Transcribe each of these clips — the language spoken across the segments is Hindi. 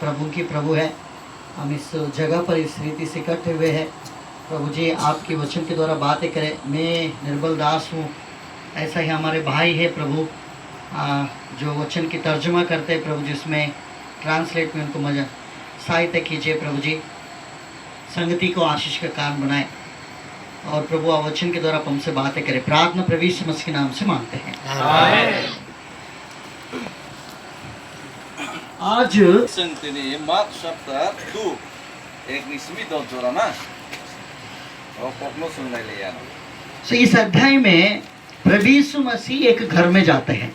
प्रभु की प्रभु है। हम इस जगह पर इस रीति से इकट्ठे हुए हैं। प्रभु जी आपके वचन के द्वारा बातें करें। मैं निर्बल दास हूँ, ऐसा ही हमारे भाई है प्रभु जो वचन की तर्जुमा करते हैं प्रभु, जिसमें ट्रांसलेट में उनको मजा सहायता कीजिए प्रभु जी। संगति को आशीष का कारण बनाए और प्रभु वचन के द्वारा हमसे बातें करें। प्रार्थना प्रभु यीशु मसीह के नाम से मांगते हैं, आमीन। आज मार्क chapter 2 एक निस्मी दो जोरा ना और पकड़ो सुन ले यार। तो इस अध्याय में प्रभु यीशु मसीह एक घर में जाते हैं।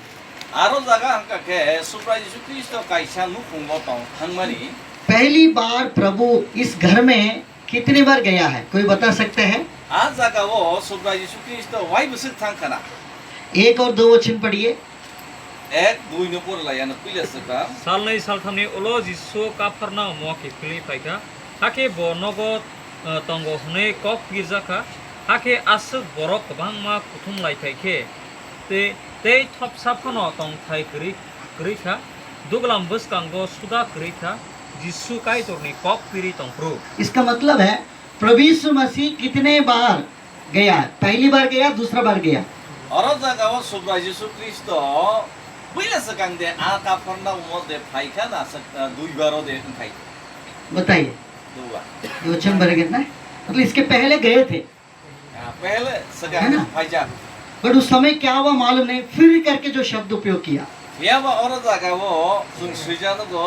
आरो जगह हमका के सुप्रा यीशु क्रिस्ट का कैसा नु कुंगोता हूँ हंगमरी। पहली बार प्रभु इस घर में कितनी बार गया है, कोई बता सकते हैं? आज जगह वो सुप्रा यीशु क्रिस्ट वाई बसित थांग करा। एक और दो वचन पढ़िए। एक दुई न पोर लाया न पिले सका। साल नहीं साल थामने उलो जिसो का फरना मौके फिली पाइका हाके बोनगो तंगो हने कॉक गिरजा का हाके आस बरक बांग मा कुथुम लाई पाइके ते थप साफनो तंग थाई करी था दुगलाम बस कांगो सुदा करी था जिसु काई तोरनी कॉक फिरी तंग। इसका मतलब है प्रभु यीशु मसीह कितने बार गया? पहली बार गया, दूसरा बार गया। और जगह वो सुप्रा यीशु क्रिस्ट पहले से कंदे आका फरना उमोदे फाइका ना सकता दुई बारों दे खाई। बताइए दो बार। ये वचन भर कितना है? मतलब इसके पहले गए थे, पहले सगा है ना? फाइजा। बट उस समय क्या हुआ मालूम नहीं, फिर करके जो शब्द उपयोग किया। यह वो और जगह वो सुन सुजान को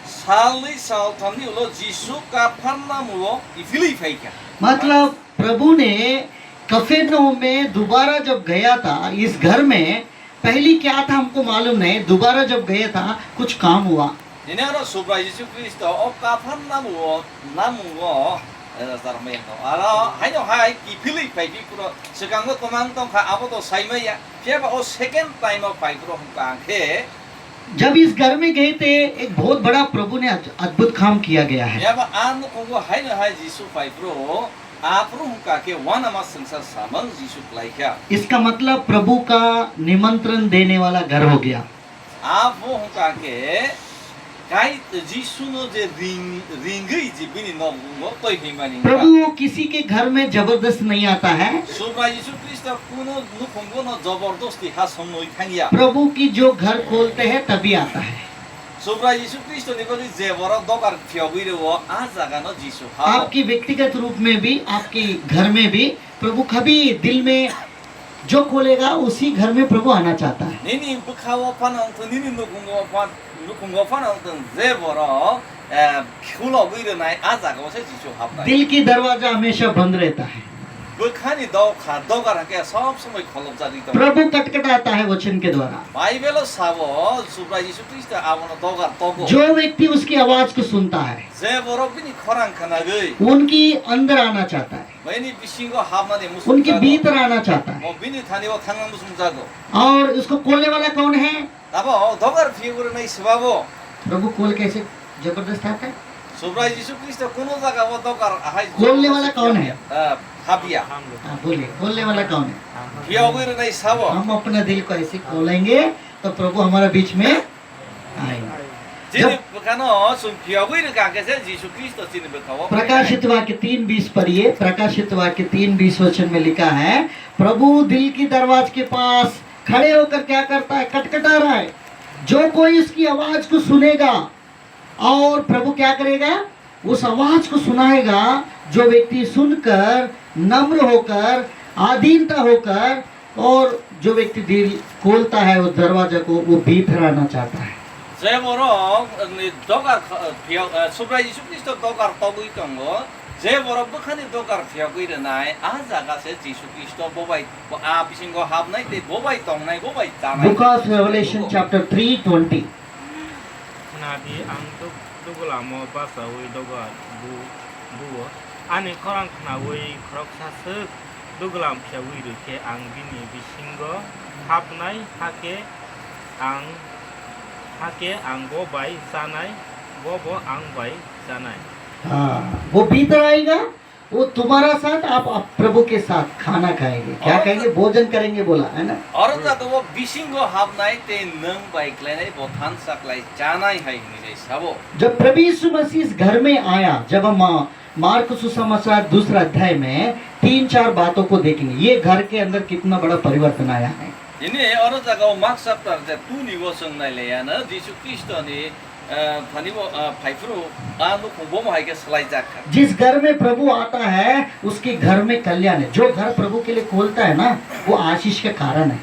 साली साल थानी उलो जीसु का फरना मुलो इफिली फाइका। मतलब प्रभु ने कफरनहूम में दोबारा जब गया था, इस घर में पहली क्या था हमको मालूम नहीं, दोबारा जब गया था कुछ काम हुआ। इन्हें और सुप्रा यीशु क्रिस्ट और का फरना मुलो नाम मुलो सरमें तो आरा हाय तो हाय की फिली फाइकी पूरा सेकंड को मांग तो खा अब तो सही में या फिर वो सेकंड टाइम ऑफ फाइक रो हम कांखे। जब इस घर में गए थे एक बहुत बड़ा प्रभु ने अद्भुत काम किया गया है। यह आन को हाय न हाय जीसु फाइक रो आप रो हम काके वन अमस संसार सामन जीसु लाइका। इसका मतलब प्रभु का निमंत्रण देने वाला घर हो गया। आप वो हम काके काई जीसु नो जे रिंगी जी बिनी नो वो तो ही मानी। प्रभु किसी के घर में जबरदस्त नहीं आता है। सुप्रा यीशु क्रिस्ट कुनो नुखंगो न जबरदस्ती हास हम नोई थांगिया। प्रभु की जो घर खोलते हैं तभी आता है। सुप्रा यीशु क्रिस्ट ने बोली जे वरा दोकार फियोगी रे वो आज जगह न जीसु। आपकी व्यक्तिगत रूप में भी, आपके घर में भी प्रभु कभी दिल में जो खोलेगा उसी घर में प्रभु आना चाहता है। नहीं बुखावा पान अंत नहीं नुखंगो पान अंत जे वरा खुला गिरे नहीं आज जगह से जीसु हापना। दिल की दरवाजा हमेशा बंद रहता है। बुखानी दो खा दो कर के सब समय खोलब जाती तो प्रभु कटकटाता है वचन के द्वारा। बाइबल सावो सुप्रा यीशु क्रिस्ट आवनो दो कर तो जो व्यक्ति उसकी आवाज को सुनता है जे वरा बिनी खरांग खाना गई उनकी अंदर आना चाहता है, मैंने बिशिंगो हापना दे मुस्लिम उनके भीतर आना चाहता है। वो बिनी थाने वो थांगा मुस्लिम जागो और उसको खोलने वाला कौन है? तब दो कर फिगर नहीं सवाबो प्रभु खोल कैसे जबरदस्त आता है। सुप्रा यीशु क्रिस्ट कोनो जगह वो दो कर हाय खोलने वाला कौन है? हाबिया बोलिए खोलने वाला कौन है? फिगर नहीं सावो हम अपना दिल को ऐसे खोलेंगे तो प्रभु हमारे बीच में आएंगे। जिन बखानो सुन फिगर का कैसे यीशु क्रिस्ट चिन्ह बताओ। प्रकाशित वाक्य 3:20 पढ़िए। प्रकाशित वाक्य 3:20 वचन में लिखा है, प्रभु दिल की दरवाजे के पास खड़े होकर क्या करता है? खटखटा रहा है। जो कोई उसकी आवाज को सुनेगा और प्रभु क्या करेगा? उस आवाज को सुनाएगा। जो व्यक्ति सुनकर नम्र होकर आधीनता होकर और जो व्यक्ति दिल खोलता है उस दरवाजा को, वो भीतर आना चाहता है। जे मोरो दोकार फियो सुप्रा यीशु क्रिस्ट दोकार तगुई तंगो जे मोरो बखानी दोकार फियोगी रे नाय आ जगह से यीशु क्रिस्ट बोबाई आ बिसिंगो हाब नाय ते बोबाई तंग नाय बोबाई जानाय। Book of revelation chapter 3:20। नादी आं तो दुगला मो पासा वे दोगा बुओ आने खरां खना वे खरकसासो दुगलाम फियावी रखे आं बिनि बिसिंगो हाबनाय हाके आं बोबाई जानाय बोबो आं बाई जानाय। वो भीतर आएगा, वो तुम्हारा साथ आप प्रभु के साथ खाना खाएंगे, क्या और- कहेंगे, भोजन करेंगे बोला है ना। अरू जग्गा वो बिसिंगो हाबनाय ते नों बाइकलायनाय बथान साकलाय जानाय हाय होननाय साबो। जब प्रभु यीशु मसीह इस घर में आया, जब हम मार्क सुसमाचार 2 अध्याय में 3-4 बातों को देखेंगे, ये घर के अंदर कितना बड़ा परिवर्तन आया है। Ini orang jaga mak saptar je tu ni wo seng nai le ya na Yesus Kristo ni thani wo phaifru anu khungbo ma hai ke slai jak kha जिस घर में प्रभु आता है उसके घर में कल्याण है। जो घर प्रभु के लिए खोलता है ना, वो आशीष के कारण है।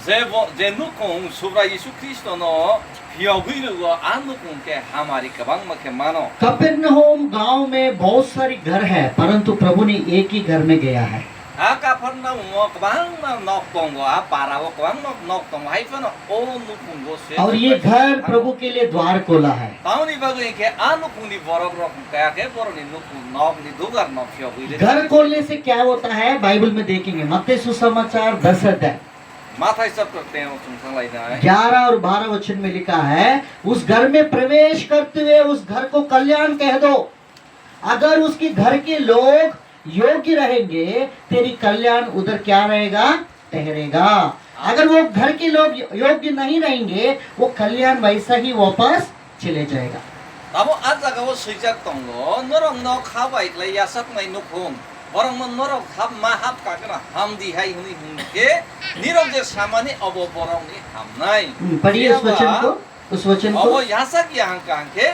je nu khung subra Yesus Kristo no phiogui lu wo anu khung ke hamari kabang ma ke mano कफरनहूम गांव में बहुत सारी घर है, परंतु प्रभु ने एक ही घर में गया है। a ka phar na mo kabang ma nok tong go a para wo kabang nok tong hai pa no o nu khung go se और ये घर प्रभु के लिए द्वार खोला है। tauni bagai ke anu khung ni borok rok ka ke bor ni nu khung nok ni dugar no phiogui le घर खोलने से क्या होता है बाइबल में देखेंगे, मत्ती सुसमाचार 10 अध्याय माथाय सब करते हैं तुम संग लाइना 11 और 12 वचन में लिखा है, उस घर में प्रवेश करते हुए उस घर को कल्याण कह दो। अगर उसके घर के लोग योग्य रहेंगे, तेरी कल्याण उधर क्या रहेगा, ठहरेगा। अगर वो घर के लोग योग्य नहीं रहेंगे, वो कल्याण वैसा ही वापस चले जाएगा। अब आज जगह वो सुजक तंगो नरम न खाबाय ले यासक नै नुखुम बरम नरम खाब मा हाब काकरा हम दी हाय हुनी हुनके निरम जे सामान्य अब बरौनी हम नै पढ़िए उस वचन को, उस वचन को। अब यासक यहाँ कांके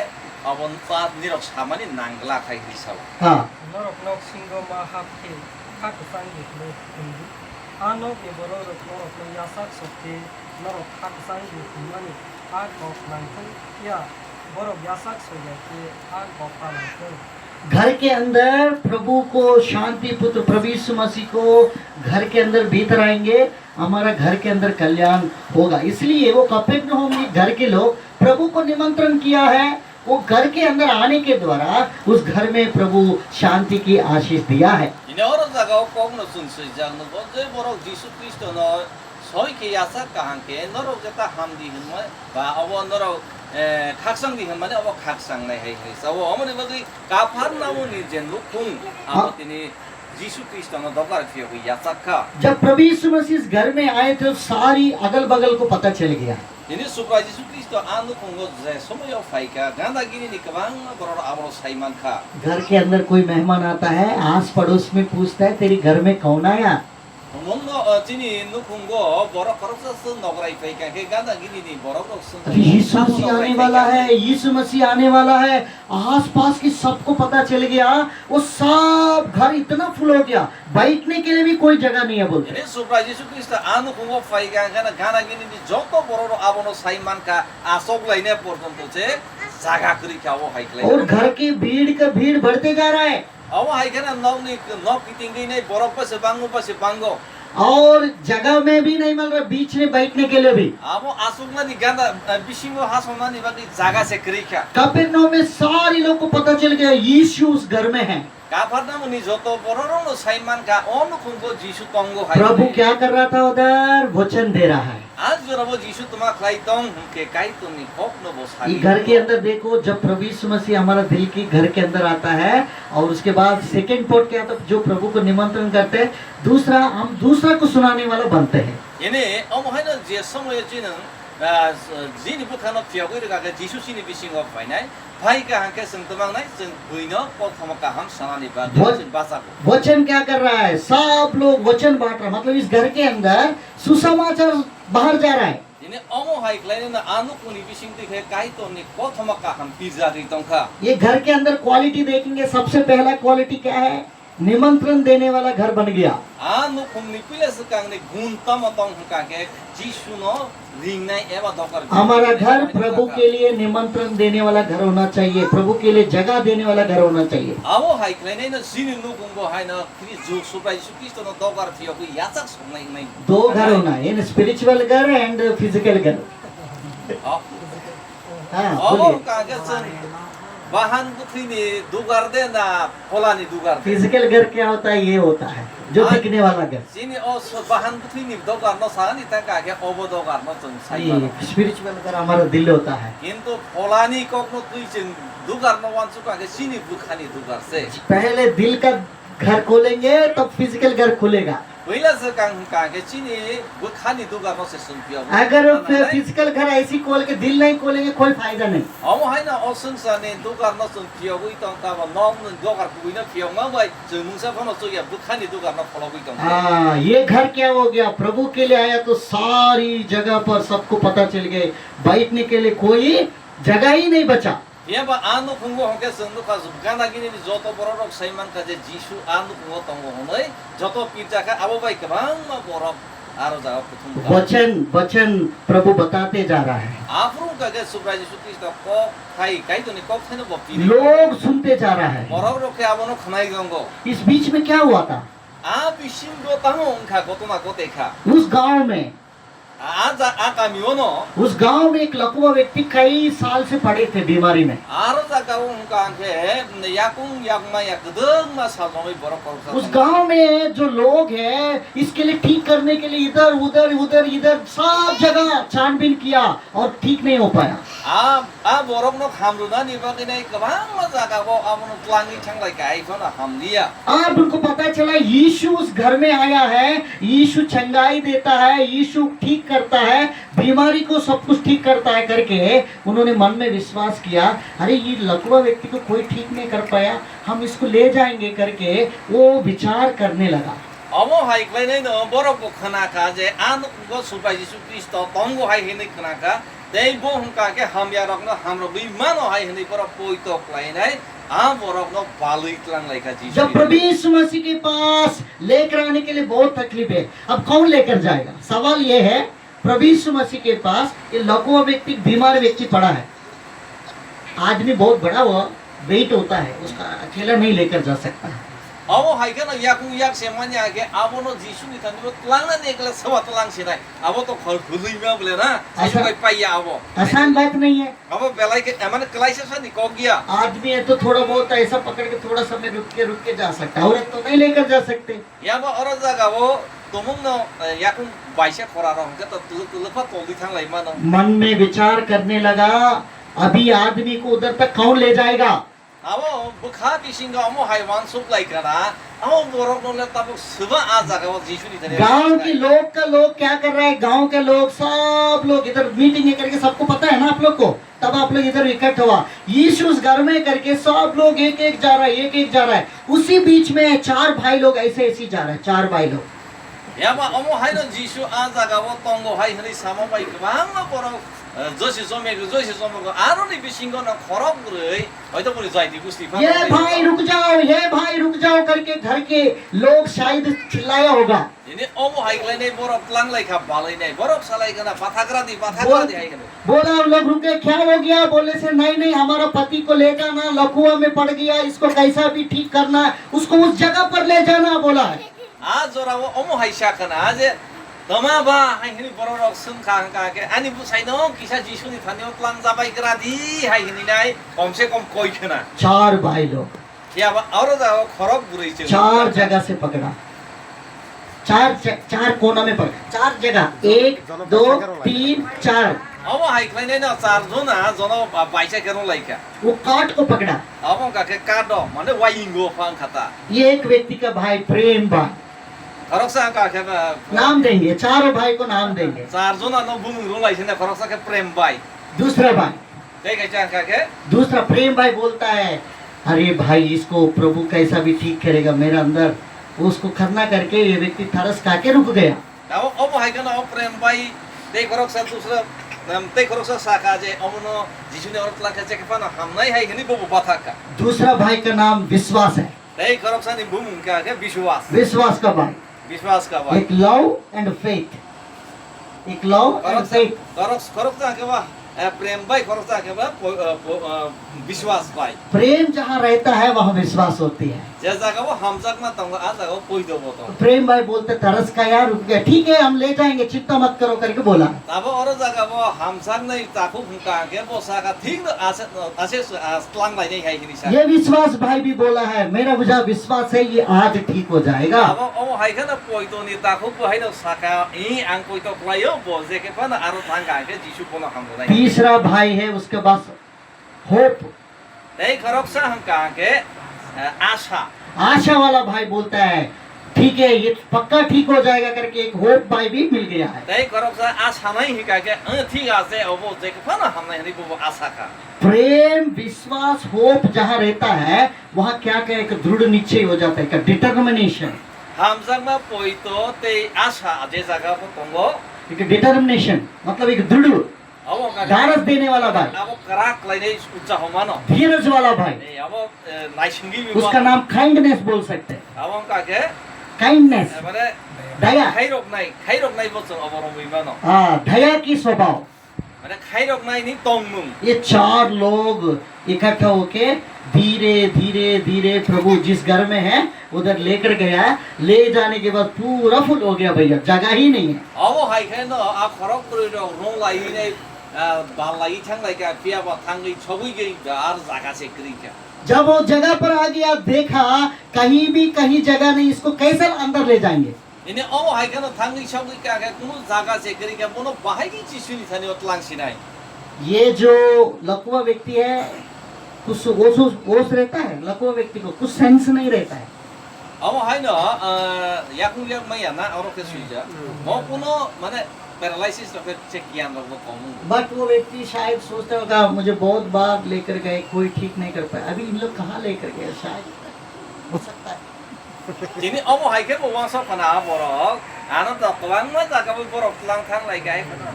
अब पाद निरम सामान्य नांगला खाइ हिसाब हाँ, Norok nok singgo mahapke hak sangi le kundu anok e borok norok no yasak sotte norok hak sangi kumani ag of nangtun ya borok yasak soya ke ag of nangtun घर के अंदर प्रभु को शांति पुत्र प्रभु यीशु मसीह को घर के अंदर भीतर आएंगे, हमारा घर के अंदर कल्याण होगा। इसलिए वो कफरनहूम घर के लोग प्रभु को निमंत्रण किया है। वो घर के अंदर आने के द्वारा उस घर में प्रभु शांति की आशीष दिया है। इने और जगह कोम न सुन सुजक न जे बरक यीशु ख्रीष्ट न सय के यासक कांके नरक जता हम दी हन बा अब नरक खाकसां दी हन माने अब खाकसां नै है सब हमने बगी काफार नामो नि जेन लुखुं अब तिनी यीशु ख्रीष्ट न दकार थियो यासक का जब प्रभु यीशु मसीह इस घर में आए तो सारी अगल बगल को पता चल गया। ini supra Yesus Kristo anu kongo je somoyo faika ganda gini ni kabang boror abro saiman kha घर के अंदर कोई मेहमान आता है, आस पड़ोस में पूछता है तेरे घर में कौन आया। mongo tini nu kongo boror koroksa sun nograi faika ke ganda gini ni boror sun अरे यीशु मसीह आने वाला है, यीशु मसीह आने वाला है। आस पास की सबको पता चल गया, वो सब घर इतना फुल हो गया, बैठने के लिए भी कोई जगह नहीं है बोलते। ini supra Yesus Kristo anu kongo faika gana gana gini ni joto boror abono saiman ka asok laine portonto che jaga kri khawo haiklai और घर की भीड़ का भीड़ बढ़ते जा रहा है awo haikana nogni nok kitingi nei borok pa se bango और जगह में भी नहीं मिल रहा, बीच में बैठने के लिए भी। abo asukna ni ganda bisingo hasona ni bagi jaga se kri kha कफरनहूम में सारे लोग को पता चल गया यीशु उस घर में है। काफरनाम नि जोतो बरोरो साइमान का ओन खुंगो जीसु तंगो हाय प्रभु क्या कर रहा था उधर, वचन दे रहा है। आज जरबो जीसु तुमा खलाइतों के काई तुमनी कोपनो ये बोसाली घर के अंदर देखो, जब प्रभु यीशु मसीह हमारा दिल की घर के अंदर आता है और उसके बाद सेकंड पोर्ट क्या, तो जो प्रभु को निमंत्रण करते हैं, दूसरा हम दूसरा को सुनाने वाला बनते हैं। इने अमहायन जे समय जिन जिनि बुखानो फियागै रगा के जीसु सिनि बिसिंगो फाइनाय भाई का हंके संतमांग नाय जों बुइनो प्रथम का हम सनानि बाद भाषा को वचन क्या कर रहा है, सब लोग वचन बांट रहा है, मतलब इस घर के अंदर सुसमाचार बाहर जा रहा है। इने अमो हाय क्लाइन आनु कुनि बिसिंग दिखे काई तो नि प्रथम का हम पिज्जा रितों का ये घर के अंदर क्वालिटी देखेंगे, सबसे पहला क्वालिटी क्या है, निमंत्रण देने वाला घर बन गया। आनु कुनि पिलेस कांगने गुण तम तंग का के जीसु नो रिंगनाय एवा दकर हमारा घर प्रभु के लिए निमंत्रण देने वाला घर होना चाहिए, प्रभु के लिए जगह देने वाला घर होना चाहिए। आवो हाय क्लाइन न सिनि नु गुंगो हाय न क्रि जो सुप्राइ सुकिस्तो न दकर थियो कि याचक सुनाइ नै दो घर होना है, स्पिरिचुअल घर एंड फिजिकल घर। हाँ आवो बोलिए। का के सन वाहन बुथिनी दुगार दे ना फोलानी दुगार दे फिजिकल घर क्या होता है, ये होता है जो दिखने वाला घर। सिनि ओ वाहन बुथिनी दुगार न सानी त का के ओबो दुगार न चन साइ ये स्पिरिचुअल घर हमारा दिल होता है। किंतु फोलानी कोकनो तुइ चन दुगार न वान सुका के सिनि बुखानी दुगार से पहले दिल का घर खोलेंगे तब फिजिकल घर खुलेगा। Wila sekang hengkang ke sini bukan itu kan proses sempia. अगर फिजिकल घर ऐसी खोल के दिल नहीं खोलेंगे कोई फायदा नहीं। Amo hai na osun sa ne itu kan sempia bui tong ta ba nom ne dogar bui na pia ma bai jemung sa phano so ya bukan itu kan follow bui tong. हाँ, ये घर क्या हो गया? प्रभु के लिए आया तो सारी जगह पर सबको पता चल गए, बैठने के लिए कोई जगह ही नहीं बचा। Ya ba anu kungo hongke sendu ka bukan lagi ni joto borok saiman ka je Jisu anu kungo tongo honoi joto pirja ka abo bai kabang ma borok aro jaga putung. वचन प्रभु बताते जा रहा है, Afru ka ke subra Jisu Kristo ko kai to ni ko theno bopti. लोग सुनते जा रहा है। Borok ro ke abono khnai gongo. इस बीच में क्या हुआ था? A bisim do tango ongka gotona ko tekha. उस गांव में A kami ono उस गांव में एक लकवा व्यक्ति कई साल से पड़े थे बीमारी में। aro jaga ongka angke yakung yakma yakdeng ma salomai borok korok. उस गांव में जो लोग हैं इसके लिए ठीक करने के लिए इधर उधर सब जगह छानबीन किया और ठीक नहीं हो पाया। A borok no hamru na ni bagi nai kabang ma jaga ko amono tlangi changlai kai phona hamlia. अब उनको पता चला यीशु उस घर में आया है, यीशु चंगाई देता है, यीशु ठीक करता है, बीमारी को सब कुछ ठीक करता है करके उन्होंने मन में विश्वास किया। अरे ये लकवा व्यक्ति को कोई ठीक नहीं कर पाया, हम इसको ले जाएंगे करके वो विचार करने लगा। Amo hai klai nai no borok ko khana ka je anu ko subai Jisu Kristo tongo hai hini khana ka dei bo hongka ke hamya rok no hamro bi mano hai hini borok poi to klai nai a borok no balui tlang lai ka Jisu. जब प्रभु यीशु मसीह के पास लेकर आने के लिए बहुत तकलीफ है, अब कौन लेकर जाएगा? सवाल ये है, प्रभु यीशु मसीह के पास ये लकवा व्यक्ति बीमार व्यक्ति पड़ा है, आदमी बहुत बड़ा हुआ वेट होता है, उसका अकेला नहीं लेकर जा सकता है। Amo hai kana yakung yak semanya ke abono Jisu ni tani bo tlang na ne kala sawa tlang sinai abo to khol khului ma bole na Jisu kai pai ya abo. आसान बात नहीं है। Abo belai ke amane kelai se sa ni ko gya. आदमी है तो थोड़ा बहुत ऐसा पकड़ के थोड़ा समय रुक के जा सकता है, औरत तो नहीं लेकर जा सकते। Ya ba oro jaga bo tomung no yakung baise khora ro ke to tulu pa toli thang lai ma no. मन में विचार करने लगा, अभी आदमी को उधर तक कौन ले जाएगा? Abo bukha bisinga amo haiwan sup lai kana amo borok no le tabuk suba a jaga bo Jisu ni tani. गांव के लोग का लोग क्या कर रहा है? गांव के लोग सब लोग इधर मीटिंग करके, सबको पता है ना आप लोग को, तब आप लोग इधर इकट्ठा हुआ, यीशु उस घर में करके सब लोग एक जा रहा है। उसी बीच में चार भाई लोग ऐसे जा रहे हैं, चार भाई लोग। Ya ba amo hai no Jisu a jaga bo tongo hai hani samo bai kabang ma borok josi some ko aro ni bisinga no khorok gurei hoito puri jai di gusti pa. ये भाई रुक जाओ करके घर के लोग शायद चिल्लाया होगा। Ini amo hai klai nei borok tlang lai kha balai nei borok salai kana pathagra di hai kana. बोला हम लोग रुके, क्या हो गया? बोले से नहीं हमारा पति को ले जाना, लकवा में पड़ गया, इसको कैसा भी ठीक करना है, उसको उस जगह पर ले जाना बोला है। A jora wo amo hai sha kana je tama ba hai hini borok sun khang ka ke ani bu sai no kisa Jisu ni thani tlang jabai kra di hai hini nai kom se kom koi khana. चार भाई लोग Ya ba aro da khorok gurei che. चार जगह से पकड़ा, चार कोना में पकड़ा, चार जगह, 1 2 3 4 Amo hai klai nei no char jona jono baisa kero lai ka. वो काट को पकड़ा। Amo ka ke kado mane waingo phang khata. ये एक व्यक्ति का भाई प्रेम भाई, Khorok sa ka ke नाम देंगे, चारों भाई को नाम देंगे। char jona no bung ro lai sine khorok sa ke prem bai. दूसरा भाई, Dei ka chang ka ke दूसरा प्रेम भाई बोलता है, अरे भाई इसको प्रभु कैसा भी ठीक करेगा, मेरा अंदर उसको खतना करके ये व्यक्ति तरस खा के रुक गया। amo hai kana o prem bai dei khorok sa dusra tei khorok sa ka je amo no Jisu ni orot lang ka je ke pa na hamnai hai hini bobu bathaka. दूसरा भाई का नाम विश्वास है, Dei khorok sa ni bum ka ke vishwas. विश्वास का भाई। Vishwas ka bai. एक लव एंड फेथ, एक love and faith. khorok sa ke ba prem bai khorok sa ke ba vishwas bai. प्रेम जहाँ रहता है वहाँ विश्वास होती है। Je jaga wo hamjak na tong a jaga poi do bo to. प्रेम भाई बोलते तरस का यार रुक गया, ठीक है हम ले जाएंगे, चिंता मत करो करके बोला। Tabo oro jaga bo hamsak nai taku hungka ke bo saka thing ase tlang lai nei hai hini sa. ये विश्वास भाई भी बोला है, मेरा मुझे विश्वास है ये आज ठीक हो जाएगा। Abo omo hai kana poi to ni taku bo hai no saka ang poi to klai yo bo je ke pa na aro thang ka ke Jisu ko na hamro nai. तीसरा भाई है उसके पास hope, Dei khorok sa hungka ke आशा आशा वाला भाई बोलता है ठीक है ये पक्का ठीक हो जाएगा करके एक होप भाई भी मिल गया है। Dai korok sa asa nai hika ke ठीक आसे अब जे के फना हमने हरी को आशा का। प्रेम विश्वास होप जहाँ रहता है वहाँ क्या क्या एक दृढ़ निश्चय हो जाता है, एक डिटर्मिनेशन। हम जग में पोई तो ते आशा जे जगह को तंगो एक डिटर्मिनेशन मतलब एक दृढ़ अब का धारस देने वाला भाई, अब कराक लाइने उच्चा हो मानो धीरज वाला भाई, अब नाइसिंगी भी उसका नाम काइंडनेस बोल सकते हैं। अब का के काइंडनेस माने दया, खाई रोक नहीं बोल अब रोमी मानो हाँ दया की स्वभाव। माने खाई रोक नहीं नहीं तोंगमुंग ये चार लोग इकट्ठा होके धीरे धीरे धीरे प्रभु जिस घर में है उधर लेकर गया। ले जाने के बाद पूरा फुल हो गया भैया, जगह ही नहीं है। अब हाई के न आप खरक करे रोंग लाई ने बाल लाई थंग लाई का पिया बा थंग गई छबुई गई आर जगह से करी क्या। जब वो जगह पर आ गया देखा कहीं भी कहीं जगह नहीं, इसको कैसे अंदर ले जाएंगे। इन्हें अब हाई के न थंग गई छबुई क्या के कुनो जगह से करी क्या बोलो बाहर की चीज सुनी थाने उतलांग सिनाई। ये जो लकवा व्यक्ति है कुछ ओस रहता है, लकवा व्यक्ति को कुछ सेंस नहीं रहता है। अब हाई न याकुंग याक मैं ना और के सुईजा वो कुनो माने पैरालिसिस तो फिर चेक किया हम लोग को। बट वो व्यक्ति शायद सोचता होगा मुझे बहुत बार लेकर गए कोई ठीक नहीं कर पाया, अभी इन लोग कहाँ लेकर गए, शायद हो सकता है। जिन्हें अब हाई के वो वहाँ सब पना बोरो आनंद तवांग में जगह वो बोरो तलांग थंग लाई का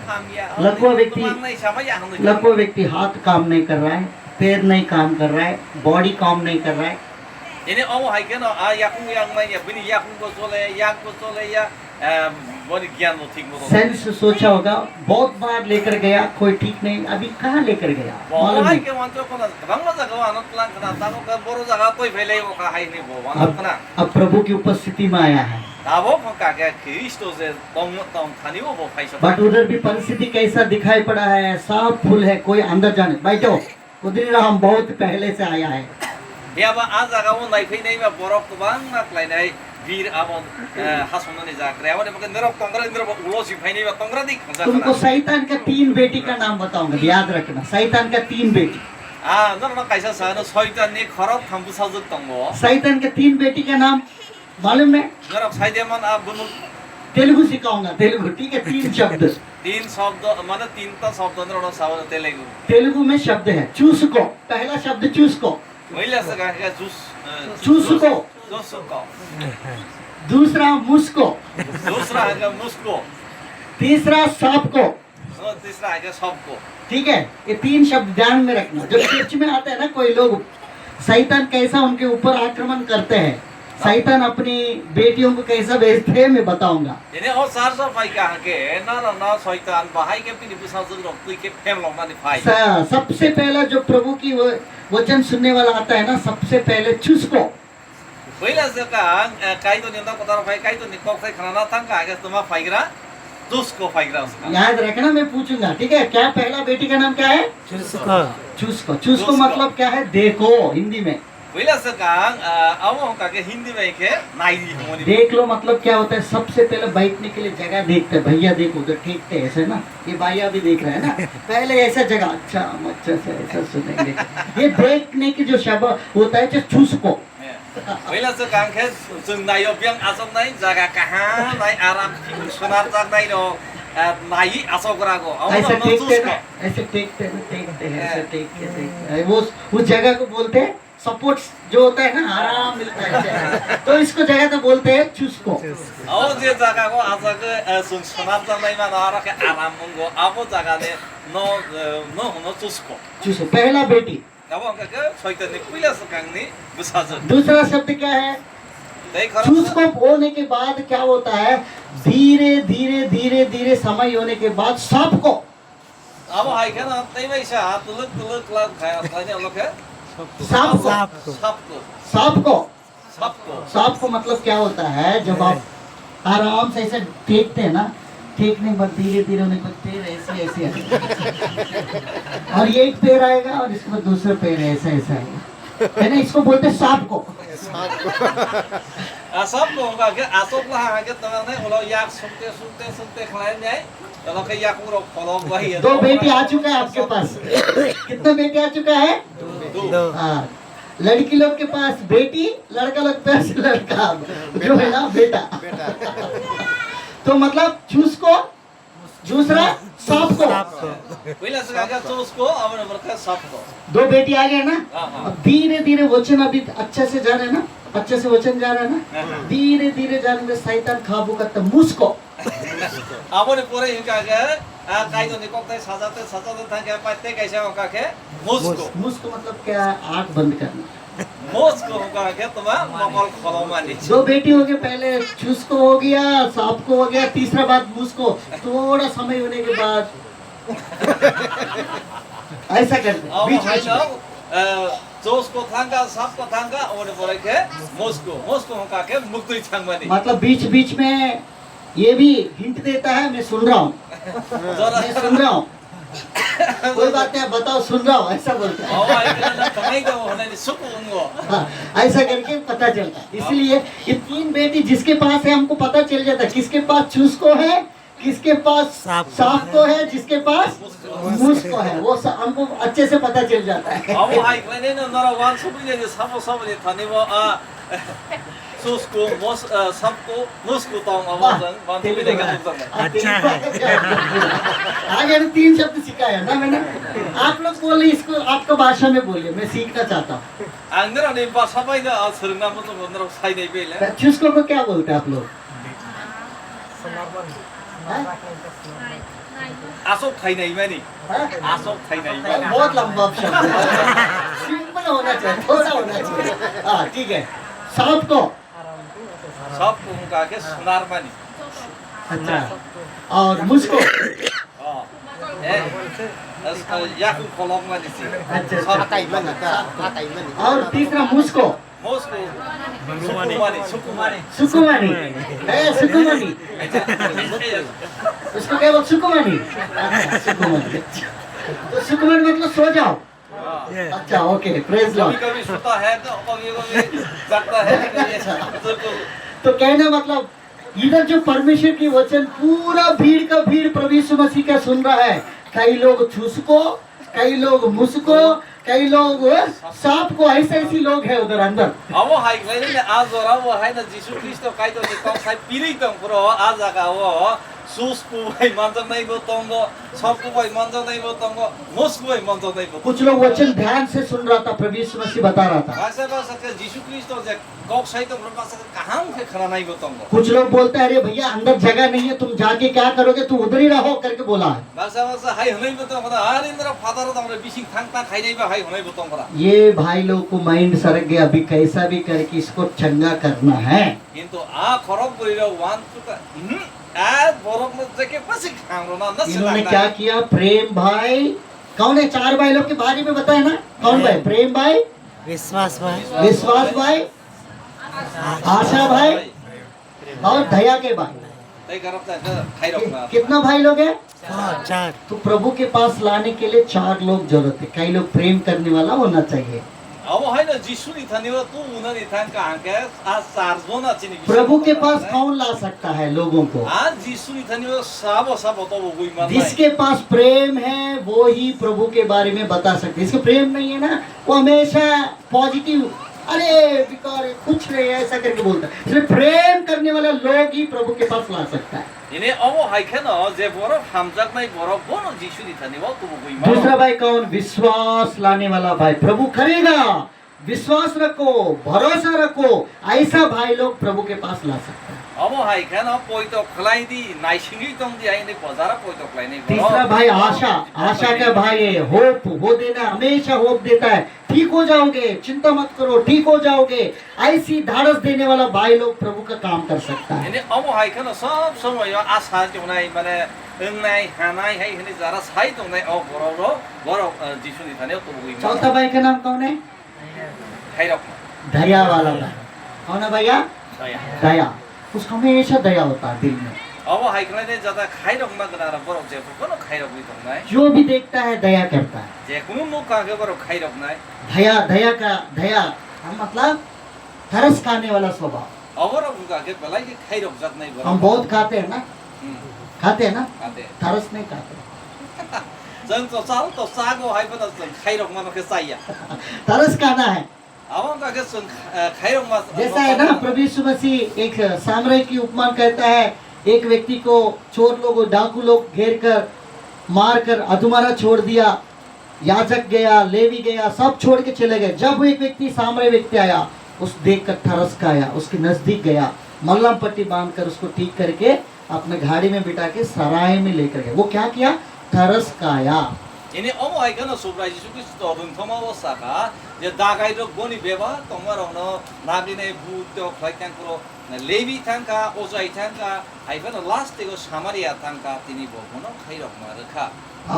हम या लकवा व्यक्ति नहीं समझ या हम लकवा व्यक्ति हाथ काम नहीं कर रहा है, पैर नहीं काम कर रहा है, बॉडी काम नहीं कर रहा है। इन्हें अब हाई के न याकुंग याक मैं या बिनी याकुंग को चले याक को चले या बड़ी ज्ञान वो ठीक वो सेंस सोचा होगा बहुत बार लेकर गया कोई ठीक नहीं, अभी कहाँ लेकर गया मालूम हाई नहीं। के वहाँ तो कोना रंग में जगह आनंद तलांग कना ताको का बोरो जगह कोई फैले वो का हाई नहीं वो वहाँ कना अब प्रभु की उपस्थिति में आया है। अब वो का क्या क्रिस्टो से तोंग थानी वो फाइस बट उधर भी परिस्थिति कैसा दिखाई पड़ा है, साफ फुल है, कोई अंदर जाने बैठो उधर रहा, हम बहुत पहले से आया है। या बा आज जगह वो नहीं फै नहीं में बोरो तो बांग ना क्लाइन है वीर अब हसुन नहीं जा करे अब ने नरक तंगरा इंद्र उलो सिफाई नहीं तंगरा दी खंजा तुमको शैतान का 3 बेटी का नाम बताऊंगा, याद रखना शैतान का 3 बेटी। नर कैसा सान शैतान ने खरब थंबु सजुक तंगो शैतान के 3 बेटी का नाम मालूम है? नर साइदेमन आप बुनु तेलुगु सिखाऊंगा, तेलुगु ठीक है। 3 शब्द, 3 शब्द माने 3 ता शब्द नर सावन तेलुगु तेलुगु में शब्द है चूसको, पहला शब्द चूसको, महिला से का जूस चूसको, जूसको दूसरा मुस्को, दूसरा है मुस्को, तीसरा सबको, तीसरा है सबको। ठीक है। ये 3 शब्द ध्यान में रखना। जब चर्च में आते हैं ना कोई लोग, शैतान कैसा उनके ऊपर आक्रमण करते हैं, शैतान अपनी बेटियों को कैसा भेजते हैं मैं बताऊंगा। इन्हें और सार सार फाई का के ना शैतान बाहर के भी निपुण साजन रोक के फेम लोगना ने फाई। सबसे पहला जो प्रभु की वचन सुनने वाला आता है ना, सबसे पहले चूसको। पहिला से का काई तो निंदा पता फाई काई तो निको फाई खाना था का आगे तुम फाईगरा चूसको फाईगरा उसका याद रखना, मैं पूछूंगा ठीक है। क्या पहला बेटी का नाम क्या है? चुस्को। चूसको। चूसको मतलब क्या है? देखो हिंदी में। पहिला से का अब हम का के हिंदी में के नाई होनी देख लो मतलब क्या होता है? सबसे पहले बैठने के लिए जगह देखते हैं, भैया देखो उधर ठीकते ऐसे ना, ये भैया भी देख रहे हैं ना, पहले ऐसा जगह अच्छा हम अच्छा से ऐसा सुनेंगे। ये देखने की जो शब्द होता है चूसको। पहिला से का के जों नायो बियां आसम नाई जगह कहां नाई आराम सुनार तक नाई रो नाई आसोगरा को ऐसे टेकते हैं, ऐसे टेकते हैं, टेकते हैं, ऐसे टेकते हैं। वो उस जगह को बोलते हैं सपोर्ट जो होता है ना, आराम मिलता है तो इसको जगह तो बोलते हैं चूसको। और जे जगह को आजा के सुन सुनार तक नाई माना आरा के आराम मंगो अब जगह ने नो चूसको। चूसको पहला बेटी। अब हम का के शैतान ने पहिला से कांगनी बिसाजन। दूसरा शब्द क्या है? दई खरब चूसको होने के बाद क्या होता है? धीरे धीरे धीरे धीरे समय होने के बाद सबको। अब हाई के ना तई वैसा तुलक लाग खाया खाने लोग है सबको सबको सबको मतलब क्या होता है? जब आप आराम से ऐसे टेकते हैं ना, टेकने के बाद धीरे धीरे उन्हें कुछ पैर ऐसे ऐसे आएगा और ये एक पैर आएगा और इसके बाद दूसरा पैर ऐसा ऐसा आएगा, है ना? इसको बोलते हैं सबको। सबको होगा के आसोक ला आगे तने ओलो याक सुनते खलाए जाए तो के याक उरो फॉलो वही है। 2 बेटी आ चुका है आपके पास। कितने बेटे आ चुका है? 2। हाँ, लड़की लोग के पास बेटी, लड़का लोग के पास लड़का, जो है ना बेटा। तो मतलब चूस को, दूसरा सांप को, पहिला सुकाका चोसको अब नम्बरका सबको। दो बेटी आ गए ना। हाँ, हाँ। अब धीरे धीरे वचन अभी अच्छे से जा रहे हैं ना, अच्छे से वचन जा रहा है ना, धीरे धीरे जाने में शैतान खाबू करता मुझको। आबोने पोरे हिकाके काइदो ने कोक्ते सजाते थाके पाते कैसे होकाके मुस्को मतलब क्या, आंख बंद करना। मुस्को होकाके तमा मकल खलोमा नि। दो बेटी हो गए, पहले चूसको हो गया, सांप को हो गया, तीसरा बात मुझको। थोड़ा समय होने के बाद ऐसा करते अब बीच बीच हैन में। चोसको थांगा सबको थांगा ओने पोरे के मुस्को होकाके मुक्ति छांगमानी। मतलब बीच बीच में ये भी हिंट देता है, मैं सुन रहा हूँ, मैं सुन रहा हूँ, कोई बात नहीं, बताओ सुन रहा हूँ, ऐसा बोलता है। अब आइकन तमै त होने नि सुक उंगो। हाँ, ऐसा करके पता चलता है। इसलिए ये तीन बेटी जिसके पास है हमको पता चल जाता है किसके पास चूसको है, किसके पास सांप को है, जिसके पास मुझको है, वो हमको अच्छे से पता चल जाता है। अब आइकन ने नरा वान सुबिले सबले थानेबो चोसको मस सबको मुस्को तंग अवजन वान सुबिले का सुबिले। अच्छा है। आगे 3 शब्द सिखाया ना मैंने। आप लोग बोलिए इसको, आपका भाषा में बोलिए, मैं सीखना चाहता हूँ। अंदर ने भाषा पाइदा असरना मतलब अंदर साइ नहीं पेले। चूसको को क्या बोलते हैं आप लोग? आसो खाइ नहीं मैंने हाँ? आसो खाइ नहीं। बहुत लंबा शब्द है, सिंपल होना चाहिए, थोड़ा होना चाहिए। हाँ ठीक है। सांप को, सबको उनका के सुनार मानी। अच्छा, और मुझको, याकू कोलम मानी सी। अच्छा, सब और तीसरा मुझको, मुस्को सुकुमानी सुकुमानी, सुकुमानी, उसको क्या बोल, सुकुमानी। अच्छा, सुकुमानी। तो सुकुमानी मतलब सो जाओ। अच्छा ओके, प्रेज लॉर्ड। कभी सोता है तो कभी जागता है। तो कहना मतलब इधर जो परमेश्वर की वचन पूरा भीड़ का भीड़ प्रभु यीशु मसीह का सुन रहा है। कई लोग चूसको, कई लोग मुझको, कई लोग सांप को, ऐसे ऐसे लोग हैं उधर अंदर। अब हाई ने आज और वो है ना यीशु क्रिस्ट काई तो निकल साइ पीरी तंग पुरो आज आगा वो सुसको भाई मंजर नहीं वो तंगो, सबको भाई मंजर नहीं वो तंगो, मुस्को भाई मंजर नहीं वो। कुछ लोग वचन ध्यान से सुन रहा था, प्रभु यीशु मसीह बता रहा था। ऐसे बस के यीशु क्रिस्ट तो जे कौक सही तो प्रभु से कहां से खड़ा नहीं वो तंगो। कुछ लोग बोलते हैं अरे भैया अंदर जगह नहीं है, तुम जाके क्या करोगे, तुम उधर ही रहो करके बोला है। बस हाई नहीं वो तंगो हर इंद्र फादर तो हमरे बिसिंग थांगता खाई नहीं बा हाई नहीं वो तंगो। ये भाई लोग को माइंड सरक गया, अभी कैसा भी करके इसको चंगा करना है। किंतु आ खराब करिरा वान तो आ बरक में जके पसी खाम्रो ना नस। इन्होंने क्या किया, प्रेम भाई, कौन है 4 भाई लोग के बारे में बताया ना, कौन भाई? प्रेम भाई, विश्वास भाई, विश्वास भाई, आशा भाई और दया के भाई। तय करता है खाई रखना। कितना भाई लोग हैं? 4। तो प्रभु के पास लाने के लिए 4 लोग जरूरत है। कई लोग प्रेम करने वाला होना चाहिए। अब है ना यीशु नि थनेवा तू उना नि थान का आके आज चार्जो ना चिनी। प्रभु के पास कौन ला सकता है लोगों को? आज यीशु नि थनेवा सब तो वो कोई मान। जिसके पास प्रेम है वो ही प्रभु के बारे में बता सकते हैं। जिसके प्रेम नहीं है ना, वो हमेशा पॉजिटिव, अरे बेकार कुछ नहीं है ऐसा करके बोलता है। इसलिए प्रेम करने वाला लोग ही प्रभु के पास ला सकता है। इन्हें अब है क्या ना जे बोरो हमजक नहीं बोरो बोनो यीशु नि थनेवा तू वो कोई मान। दूसरा भाई कौन? विश्वास लाने वाला भाई। प्रभु करेगा, विश्वास रखो, भरोसा रखो, ऐसा भाई लोग प्रभु के पास ला सकता है। अब है क्या ना कोई तो खलाई दी नाइसिंगी तुम दी आई नहीं बाजार कोई तो खलाई नहीं। तीसरा भाई आशा, आशा का भाई है, होप, वो देना, हमेशा होप देता है, ठीक हो जाओगे, चिंता मत करो, ठीक हो जाओगे, ऐसी धारस देने वाला भाई लोग प्रभु का काम कर सकता है। इन्हें अब है क्या ना सब समय आशा जो नहीं माने नहीं हानाई है इन्हें जरा साई तो नहीं अब बोरो यीशु नि थनेवा तू कोई मान। चौथा भाई का नाम कौन है? खाई रखना दया वाला भाई। कौन है भैया? दया। दया। उसका हमेशा दया होता है दिल में। अब हाइकलाई ने ज्यादा खाई रखना गनारा बरो जे कोनो खाई रखनी तो नहीं। जो भी देखता है दया करता है। जे कोनो मुख का के बरो खाई रखना है। दया, दया का दया मतलब तरस खाने वाला स्वभाव। और उनका के भलाई के खाई रख जात नहीं बरो। हम बहुत खाते हैं ना, खाते हैं ना, खाते तरस नहीं खाते। जंग तो साल तो सागो हाई बना खाई रखना के चाहिए। तरस खाना है। Awang ka ke sun khairong ma. जैसा है ना प्रभु यीशु मसीह एक सामराई की उपमान कहता है, एक व्यक्ति को चोर लोग डाकू लोग घेर कर मार कर अधमरा छोड़ दिया, याजक गया, लेवी गया, सब छोड़ के चले गए। जब वो एक व्यक्ति सामराई व्यक्ति आया, उस देख कर थरस का आया, उसके नजदीक गया, मल्लम पट्टी बांध कर उसको ठीक करके अपने गाड़ी में बिठा के सराय में लेकर गए। वो क्या किया? तरस का आया। Ini omo hai kana sobrai Jisu Kristo rung thoma wo saka je dagai ro goni beba tongma rong no nabi ne bu to khai tang pro levi tangka ozai tangka ai bana last te go samaria tangka tini bo bono khai rok ma rakha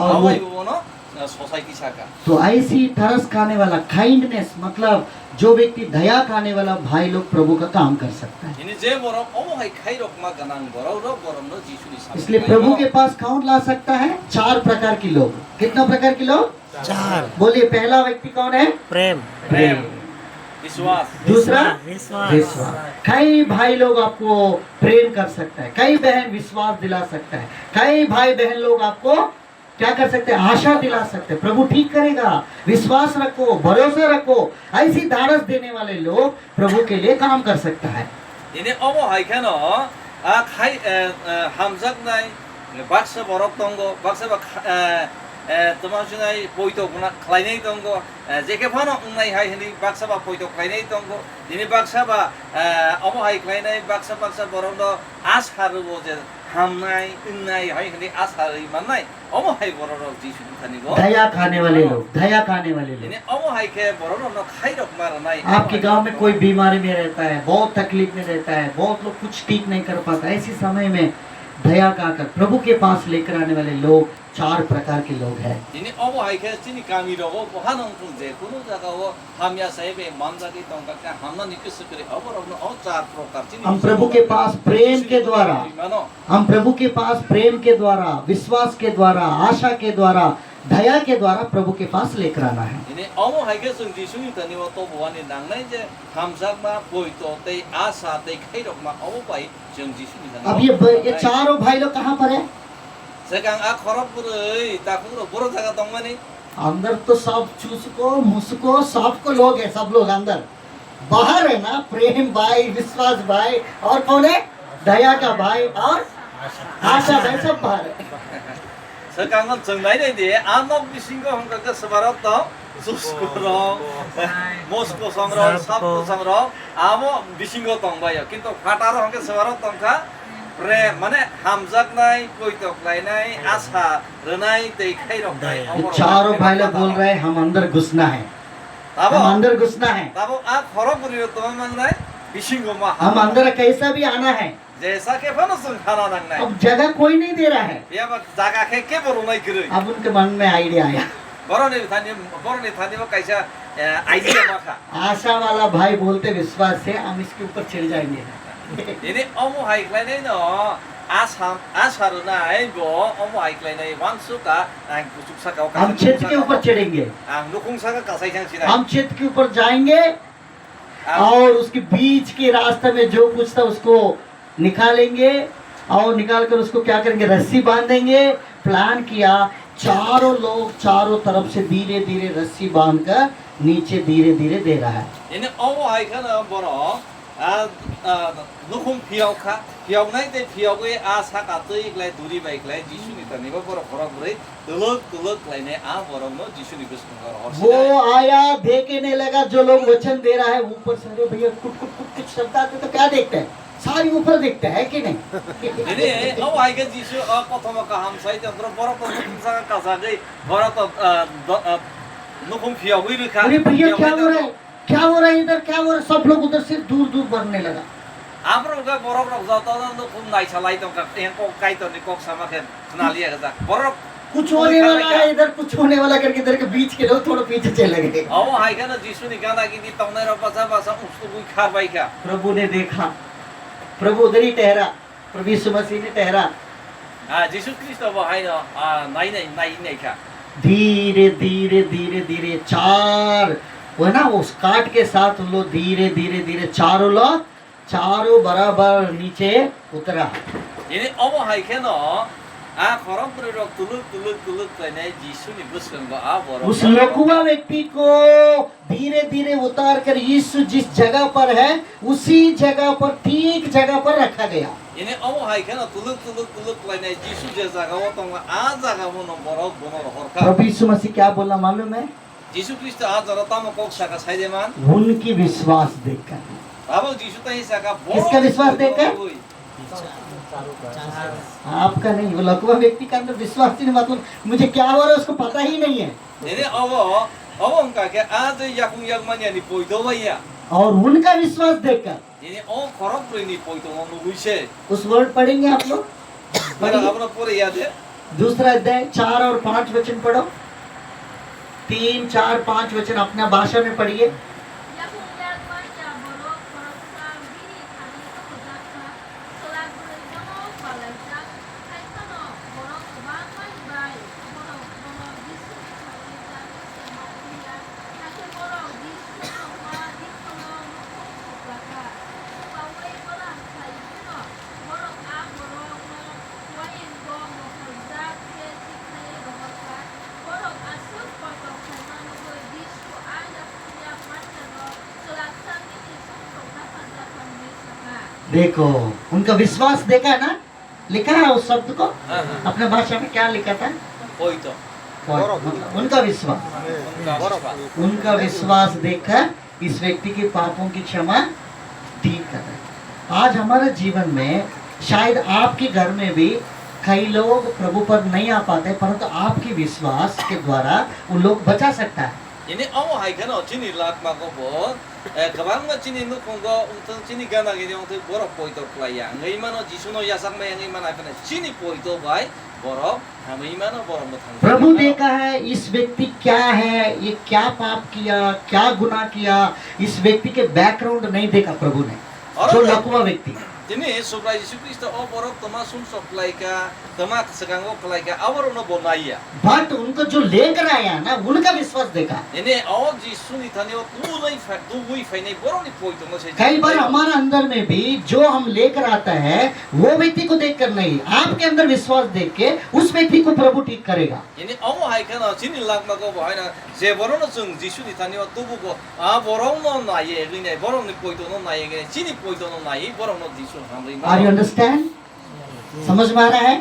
awai bo no society साका तो ऐसी तरस खाने वाला काइंडनेस मतलब जो व्यक्ति दया खाने वाला भाई लोग प्रभु का काम कर सकता है। ini je borom omo hai khai rok ma ganang borau ro borom no Jisu ni sam इसलिए प्रभु के पास कौन ला सकता है? 4 प्रकार के लोग। कितना प्रकार के लोग? 4 बोलिए, पहला व्यक्ति कौन है? प्रेम prem विश्वास दूसरा विश्वास विश्वास। कई भाई लोग आपको प्रेम कर सकता है, कई बहन विश्वास दिला सकता है, कई भाई बहन लोग आपको क्या कर सकते हैं? आशा दिला सकते हैं। प्रभु ठीक करेगा, विश्वास रखो, भरोसा रखो। ऐसी धारस देने वाले लोग प्रभु के लिए काम कर सकता है। ini omo hai kana a khai hamjak nai baksa borok tongo baksa ba toma junai poito kuna khlainai tongo jeke phano ungnai hai hini baksa ba poito khlainai tongo ini baksa ba omo hai khlainai baksa borok do as harubo je hamnai ungnai hai hini as hari manai omo hai borok Jisu thani go दया खाने वाले लोग, दया खाने वाले लोग। ini omo hai ke borok no khai rok maranai आपके गांव में कोई बीमारी में रहता है, बहुत तकलीफ में रहता है, बहुत लोग कुछ ठीक नहीं कर पाता, ऐसे समय में दया का कर प्रभु के पास लेकर आने वाले लोग 4 प्रकार के लोग हैं। ini omo hai ke chini kami ro bo hanong tu je kuno jaga wo hamya saibe manjagi tongka ka hamna nikisukri obor no o 4 prokar chini हम प्रभु के पास प्रेम के द्वारा, हम प्रभु के पास प्रेम के द्वारा, विश्वास के द्वारा, आशा के द्वारा, दया के द्वारा प्रभु के पास लेकर आना है। ini omo hai ke sung Jisu ni tani wo to bwani nangnai je hamjak ma poito tei asa tei khairok ma omo pai jeng Jisu ni tani अब ये चारों भाई लोग कहाँ पर है? sekang a khorop purei ta khuro boro jaga tongmani अंदर तो सब चूसको मुसको सबको लोग है, सब लोग अंदर। बाहर है ना प्रेम भाई, विश्वास भाई, और कौन है? दया का भाई और आशा भाई, सब बाहर है। sekang on jengnai dei de anok bisingo hongka ke sebarot to susko ro mosko sangro sabko sangro amo bisingo tongbayo kintu fataro hongke sebarot tongka prem mane hamjak nai poitok lainai asa renai tei khairok nai ये चारों भाई लोग बोल रहे हैं हम अंदर घुसना है, हम tabo अंदर घुसना है, tabo a khorop puri to mangnai bisingo ma हम अंदर कैसा भी आना है। जैसा के फनो सुन खाना nangnai अब जगह कोई नहीं दे रहा है। ya ba jaga ke boru nai kirui अब उनके मन में आइडिया आया, boroni thani mo kaisa idea ma kha आशा वाला भाई बोलते विश्वास से हम इसके ऊपर चढ़ जाएंगे। ini omo hai klainai no asaru nai bo omo hai klainai wangsuka ang kusuk saka हम क्षेत्र के ऊपर चढ़ेंगे, ang lukung saka kasai sang sinai हम क्षेत्र के ऊपर जाएंगे और उसके बीच के रास्ते में जो कुछ था उसको निकालेंगे और निकाल कर उसको क्या करेंगे? रस्सी बांधेंगे। प्लान किया, चारों लोग चारों तरफ से धीरे धीरे रस्सी बांधकर नीचे धीरे धीरे दे रहा है। ini omo hai kana boro lukung piau nai te piau ge a saka tei klai duri bai klai Jisu ni tani bo boro khora burai tuluk laine a boro no Jisu ni kusung karo वो आया, देखने लगा जो लोग वचन दे रहा है ऊपर से, अरे भैया कुछ कुछ कुछ कुछ शब्द आते तो क्या देखते हैं? सारी ऊपर देखते हैं कि नहीं? ini omo hai ke Jisu kothoma ka ham sai te boro to lukung saka kasa ge boro to lukung piau hui rikha अरे भैया क्या हो रहा है, क्या हो रहा है इधर, क्या हो रहा है? सब लोग उधर से दूर दूर बढ़ने लगा। amro ga borok rok jauh tau no kum nai salai tong ka yang kok kai to ni kok sama ke kenali ya kata borok कुछ होने वाला है इधर, कुछ होने वाला करके इधर के बीच के लोग थोड़ा पीछे चले गए। omo hai kana Jisu ni gana ki ni tong nai ro pasa ustu bui khar bai ka प्रभु ने देखा, प्रभु उधर ही ठहरा, प्रभु यीशु मसीह ने ठहरा। Jisu Kristo bo hai no nai ka धीरे धीरे धीरे धीरे 4 वो ना उस काट के साथ उन लोग धीरे धीरे धीरे चारों लोग चारों बराबर नीचे उतरा। ini omo hai ke no आ खरम पुरे रो तुलुक तने यीशु नि बुस्कन को आ बरो उस लकुआ व्यक्ति को धीरे धीरे उतार कर यीशु जिस जगह पर है उसी जगह पर ठीक जगह पर रखा गया। इने ओ हाय केन तुलुक तने यीशु जे जगह वो तो आ जगह वो न बरो बनो हरका प्रभु यीशु मसीह क्या बोला मालूम है? यीशु ख्रिस्ट आ जरा तम को सका छाइदे मान उनकी विश्वास देखकर। अब यीशु तही सका किसका विश्वास देखकर? आपका नहीं, वो लकुआ व्यक्ति का अंदर विश्वास ही नहीं, मतलब मुझे क्या हो रहा है उसको पता ही नहीं है। इने अब उनका के आज याकुं यागमानिया नि पोइदो भैया और उनका विश्वास देखकर इने ओ खरम पुरे नि पोइदो न हुइसे उस वर्ड पढ़ेंगे आप लोग? बड़ा अपना पूरे याद है दूसरा अध्याय 4 और 5 वचन पढ़ो। 3, 4, 5 वचन अपना भाषा में पढ़िए। देखो उनका विश्वास देखा है ना, लिखा है उस शब्द को अपने भाषा में क्या लिखा था? पोइदो उनका विश्वास देखकर इस व्यक्ति के पापों की क्षमा ठीक कर रहे। आज हमारे जीवन में शायद आपके घर में भी कई लोग प्रभु पर नहीं आ पाते, परंतु आपके विश्वास के द्वारा वो लोग बचा सकता है। ini awo hai kana chini lak ma ko bo kabang ma chini no kongo untang chini gana ge jong te borok poito playa ngai mano jisu no yasak me ngai mana kana chini poito bai borok hami mano borok mo thang प्रभु देखा है इस व्यक्ति क्या है, ये क्या पाप किया, क्या गुनाह किया, इस व्यक्ति के बैकग्राउंड नहीं देखा प्रभु ने। जो लकुआ व्यक्ति Jadi supaya Yesus Kristus borok toma sun supply ka toma sekango play ka awar no bonaya. But उनको जो लेकर आया ना उनका विश्वास देखा। Ini awal Yesus ni thani tu नहीं tu हुई फाइने borok ni poito mo se. कई बार हमारे अंदर में भी जो हम लेकर आता है वो व्यक्ति को देखकर नहीं, आपके अंदर विश्वास देख के उस व्यक्ति को प्रभु ठीक करेगा। Ini awal hai kana chini lak ma ko bo hai na je borok no chung Yesus ni thani tu bu ko a borok no na ye ni borok ni poito no na ye ge chini poito no na ye borok no Yesus हमरी Are you understand? समझ में आ रहा है?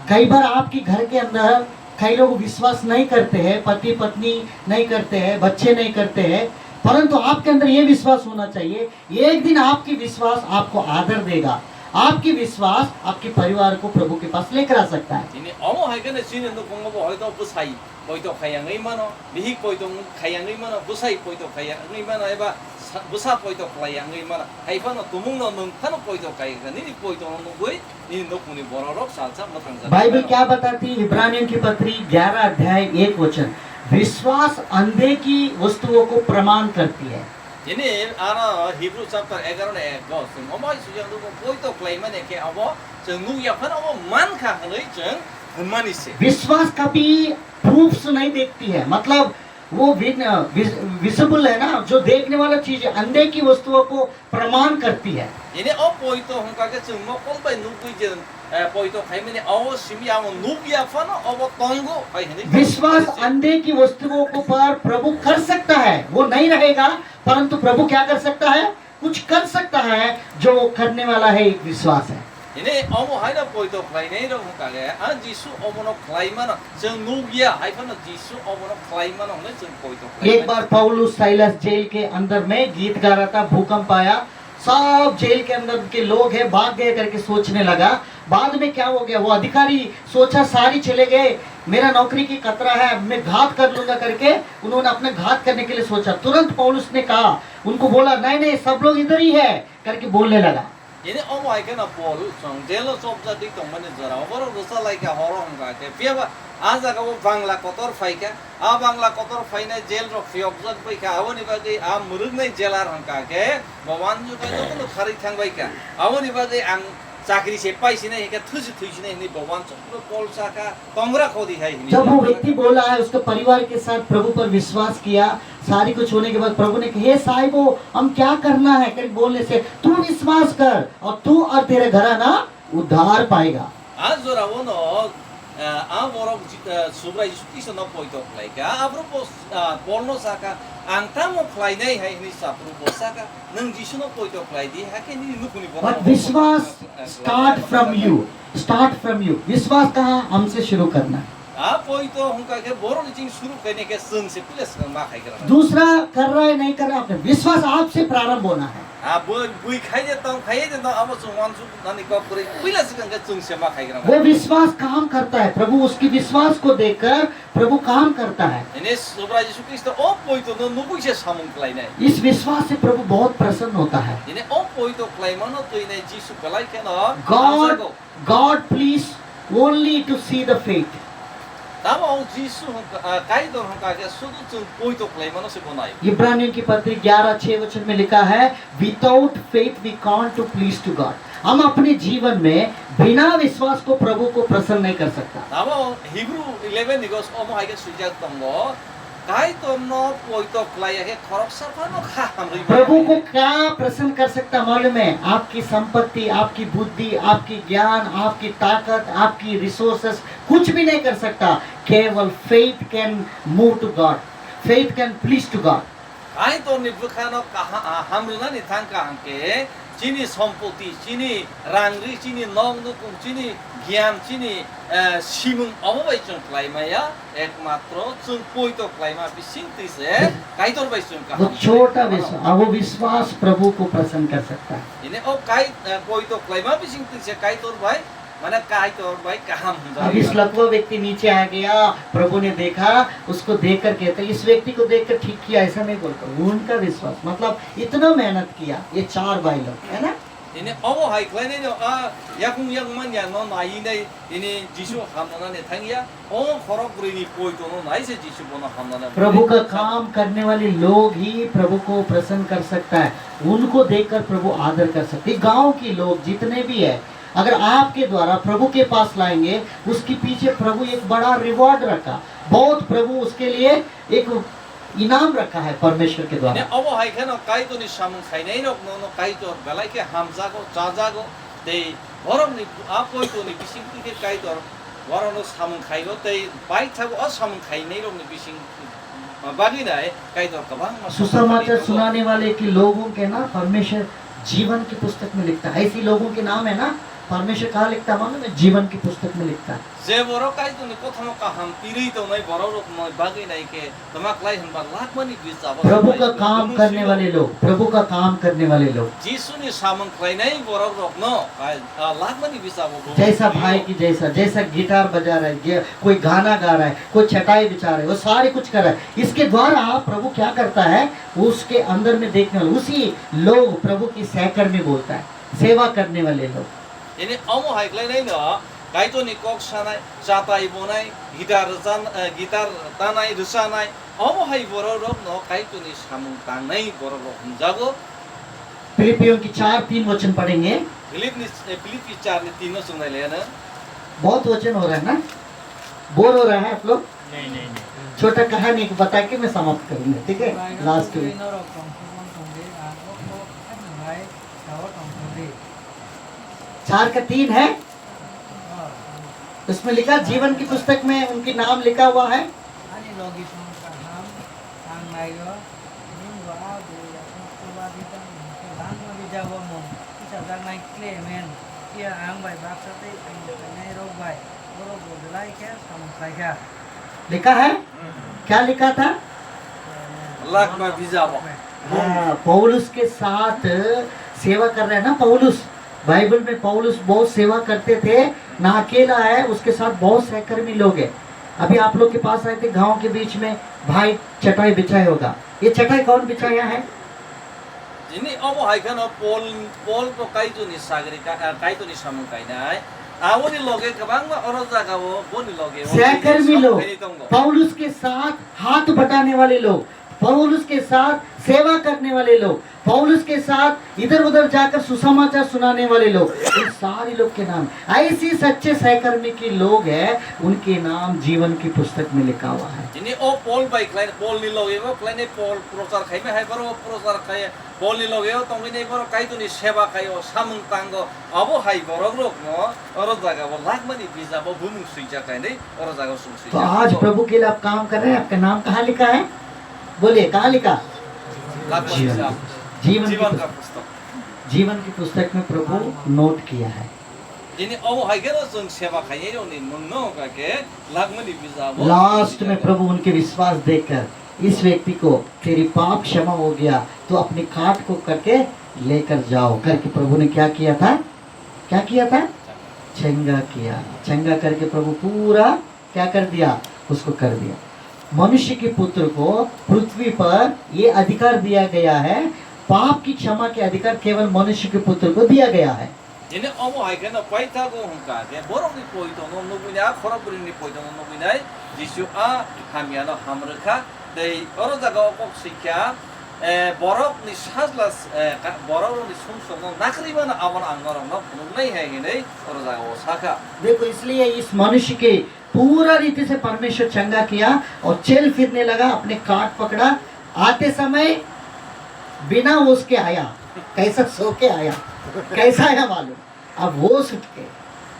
कई बार आपके घर के अंदर कई लोग विश्वास नहीं करते हैं, पति पत्नी नहीं करते हैं, बच्चे नहीं करते हैं, परंतु आपके अंदर ये विश्वास होना चाहिए एक दिन आपकी विश्वास आपको आदर देगा, आपकी विश्वास आपके परिवार को प्रभु के पास लेकर आ सकता है। Ini awal hai kana chini no kongo bo hai to busai poito khayangai mano bihi poito khayangai mano busai poito khayangai mano eba busa poito khayangai mano hai pano tumung no nung pano poito khayangai ni poito no goi ni no kuni borok salsa matang जा बाइबल क्या बताती है? इब्रानियों की पत्री 11 अध्याय 1 वचन, विश्वास अंधे की वस्तुओं को प्रमाण करती है। Ini ara Hebrew chapter 11 ne go sing omai sujang du poito klai mane ke abo jeng nu ya phan abo man kha hanoi jeng mani se विश्वास कभी प्रूफ्स नहीं देखती है, मतलब वो विजिबल है ना, जो देखने वाला चीज है, अंधे की वस्तुओं को प्रमाण करती है। Ini poito hongka ke jeng mo kol bai nu kui jeng poito khai mane awo simi amo nu ya phan abo tongo hai hani विश्वास अंधे की वस्तुओं को पर प्रभु कर सकता है, वो नहीं रहेगा, परंतु प्रभु क्या कर सकता है? कुछ कर सकता है, जो करने वाला है एक विश्वास है। Ini omo hai na poito klai nei ro hongka ke a Jisu omo no klai mana jeng nu ya hai phan Jisu omo no klai mana ne jeng poito klai एक बार पौलुस साइलस जेल के अंदर में गीत गा रहा था, भूकंप आया, सब जेल के अंदर के लोग हैं भाग गए करके सोचने लगा। बाद में क्या हो गया, वो अधिकारी सोचा सारी चले गए, मेरा नौकरी की खतरा है, मैं घात कर लूंगा करके उन्होंने अपने घात करने के लिए सोचा। तुरंत पौलुस ने कहा, उनको बोला नहीं नहीं सब लोग इधर ही है करके बोलने लगा। Ini omo hai kana pol song jelo sob ja dik tong mane jara boro dosa lai ka horo hongka ke piaba aja ka bo bangla kotor phai ka a bangla kotor phai na jel ro fiok jat bai ka awoni ba ge a murug nei jelar hongka ke bawan ju ka to khari thang bai ka awoni ba ge ang चाकरी से पैसे नहीं है थुसी नहीं भगवान चक्र पॉल साका कंगरा खोदी है। जब वो व्यक्ति बोला है उसके परिवार के साथ प्रभु पर विश्वास किया, सारी कुछ होने के बाद प्रभु ने कहा, हे साहिबो हम क्या करना है करके बोलने से तू विश्वास कर और तू और तेरे घराना उद्धार पाएगा। आज जो रावो no borok subra Yesus Kristus no poito klaika abro polno saka antamo klainai hai ni sapru posaka nang Yesus no poito klaidi hake ni nukuni bona But विश्वास start from you. Start from you. विश्वास कहाँ हमसे शुरू करना है. poito hunka ke boro ni jing shuru kaine ke sung se plus ma khai kara दूसरा कर रहा है नहीं कर रहा आपने विश्वास आपसे प्रारंभ होना है. bui khai de tong amo chung wan chu nani ko puri pila sikang ke sung se ma khai kara वो विश्वास काम करता है. प्रभु उसकी विश्वास को देखकर प्रभु काम करता है. ene subra Yesus Kristus o poito no nubui se samung klainai इस विश्वास से प्रभु बहुत प्रसन्न होता है. ene o poito klaimano to ine Yesus kalai ke no God please only to see the faith. tama o Yesus kai don hunka ke sudu chung poito klaimano se bonai इब्रानियों की पत्री 11:6 में लिखा है without faith we can't to please to God. हम अपने जीवन में बिना विश्वास को प्रभु को प्रसन्न नहीं कर सकता. tama Hebrew 11 nigos omo hai ke sujak tongo kai don no poito klai ke khorok sapa no kha hamri प्रभु को क्या प्रसन्न कर सकता मालूम है? आपकी संपत्ति, आपकी बुद्धि, आपकी ज्ञान, आपकी ताकत, आपकी रिसोर्सेस कुछ भी नहीं कर सकता. केवल faith can move to God. Faith can please to God. kai don ni bukhano ka hamri na ni thang ka hanke chini sampoti chini rangri chini nong no kum chini gyan chini simung omo bai chung klai maya ekmatro chung poito klai ma bisinti se kai tor bai chung ka वो छोटा विश्वास, वो विश्वास प्रभु को प्रसन्न कर सकता है. ine o kai poito klai ma bisinti se kai tor bai mana kai tor bai kaham अब इस लकवा व्यक्ति नीचे आ गया. प्रभु ने देखा, उसको देखकर कहते इस व्यक्ति को देखकर ठीक किया, ऐसा नहीं बोलता. उनका विश्वास मतलब इतना मेहनत किया ये 4 भाई लोग है ना. ine omo hai klai ne no yakung yang man ya no nai nei ine Jisu hamna ne thangya o khorok puri ni poito no nai se Jisu bona hamna na प्रभु का काम करने वाले लोग ही प्रभु को प्रसन्न कर सकता है. उनको देखकर प्रभु आदर कर सकते. गांव के लोग जितने भी है अगर आपके द्वारा प्रभु के पास लाएंगे उसके पीछे प्रभु एक बड़ा रिवॉर्ड रखा. बहुत प्रभु उसके लिए एक इनाम रखा है परमेश्वर के ine द्वारा. omo hai khano kai to ni samung khai nei no no kai to belai ke hamza go chaja go te borom ni a poito ni bising ke kai to borom no samung khai go te bai thago a samung khai nei ro ni bising bagi nai kai to kabang सुसमाचार सुनाने वाले के लोगों के ना परमेश्वर जीवन की पुस्तक में लिखता है. ऐसे लोगों के नाम है ना परमेश्वर कहाँ लिखता है मालूम है? जीवन की पुस्तक में लिखता है. je boro kai to ni kothamo ka ham piri to nai boro rok noi bagi nai ke tamak lai han ba lak mani bisa प्रभु का काम करने वाले लोग, प्रभु का काम करने वाले लोग Jisu ni samung khai nei boro rok no lak mani bisa bo जैसा भाई की जैसा गिटार बजा रहा है, कोई गाना गा रहा है, कोई चटाई बिछा रहा है, वो सारे कुछ कर रहा है. इसके द्वारा प्रभु क्या करता है? उसके अंदर में देखने वाले उसी लोग प्रभु की सैकड़ में बोलता है. सेवा करने वाले लोग ini omo hai klai nei no kai to ni kok sanai chatai bonai gitar tanai rusanai omo hai boro rok no kai to ni samung tang nei boro rok jago फिलिपियों की 4:3 वचन पढ़ेंगे. Filip ki 4 ni 3 no sunai le na बहुत वचन हो रहा है ना. बोर हो रहा है आप लोग? नहीं छोटा कहानी एक बता के मैं समाप्त करूंगा. ठीक है लास्ट में 4:3 है. उसमें लिखा जीवन की पुस्तक में उनकी नाम लिखा हुआ है. Ani logi pang kaham ang mayo ning wa bu ya ko wa di tang ke lang ma di jawa mo isa dang nai klemen kia ang bai bak sa te ang nai ro bai boro bo lai ke sam sai kha लिखा है. क्या लिखा था? lak ma bijabo हाँ, पौलुस के साथ सेवा कर रहे हैं ना. पौलुस बाइबल में पौलुस बहुत सेवा करते थे. ना अकेला है, उसके साथ बहुत सहकर्मी लोग हैं. अभी आप लोग के पास आए थे गांव के बीच में भाई चटाई बिछाया होगा. ये चटाई कौन बिछाया है? ini omo hai khano pol ko kai to ni sagri kai to ni samung kai nai awoni loge kabang ma oro jaga wo boni loge सहकर्मी लोग, पौलुस के साथ हाथ बटाने वाले लोग, पौलुस के साथ सेवा करने वाले लोग, पौलुस के साथ इधर उधर जाकर सुसमाचार सुनाने वाले लोग, इन सारे लोग के नाम, ऐसी सच्चे सहकर्मी के लोग हैं, उनके नाम जीवन की पुस्तक में लिखा हुआ है। Ini Paul by Klein Paul ni loge bo Klein Paul prosar khai me hai baro prosar khai Paul ni loge o tong ni baro kai tu ni seba khai o samung tango abo hai baro rok no oro jaga bo lag mani visa bo bumung suija khai nei oro jaga sung तो suija आज प्रभु के लिए आप काम कर रहे हैं, आपका नाम कहाँ लिखा है? बोलिए कहाँ लिखा? lag mani visa जीवन जीवन की, का पुस्तक जीवन की पुस्तक में प्रभु नोट किया है। ini abo hai ke no sung seba khai ye ni no ka ke lag mani visa bo last में प्रभु उनके विश्वास देखकर, इस व्यक्ति को तेरी पाप क्षमा हो गया तो अपनी खाट को करके लेकर जाओ करके प्रभु ने क्या किया था? क्या किया था? चंगा किया। चंगा करके प्रभु पूरा क्या कर दिया? उसको कर दिया। मनुष्य के पुत्र को पृथ्वी पर ये अधिकार दिया गया है, पाप की क्षमा के अधिकार केवल मनुष्य के पुत्र को दिया गया है। ini abo hai ke no pai ta go hum ka ke borok ni poi to no bina khorok buri ni poi to no bina jisu a hamia no hamrkha dei oro jaga ok sikya borok ni sajlas borok ni sung no nakri bana awan angor no nai hai ke nei oro jaga o saka देखो इसलिए इस मनुष्य के पूरा रीति से परमेश्वर चंगा किया और चल फिरने लगा, अपने काट पकड़ा, आते समय बिना उसके आया, कैसा सो के आया, कैसा आया मालूम? अब वो उठ के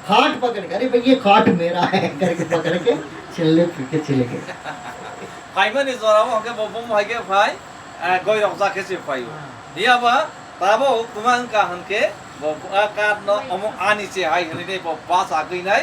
खाट पकड़ के, अरे भाई ये खाट मेरा है करके पकड़ के चलने फिर के चले गए। pai mani zora mo ke bo bom hai ke pai goi rok ja ke se pai dia ba ta bo tumang ka han ke bo ka no omo ani se hai ni dei bo pa sa kai nai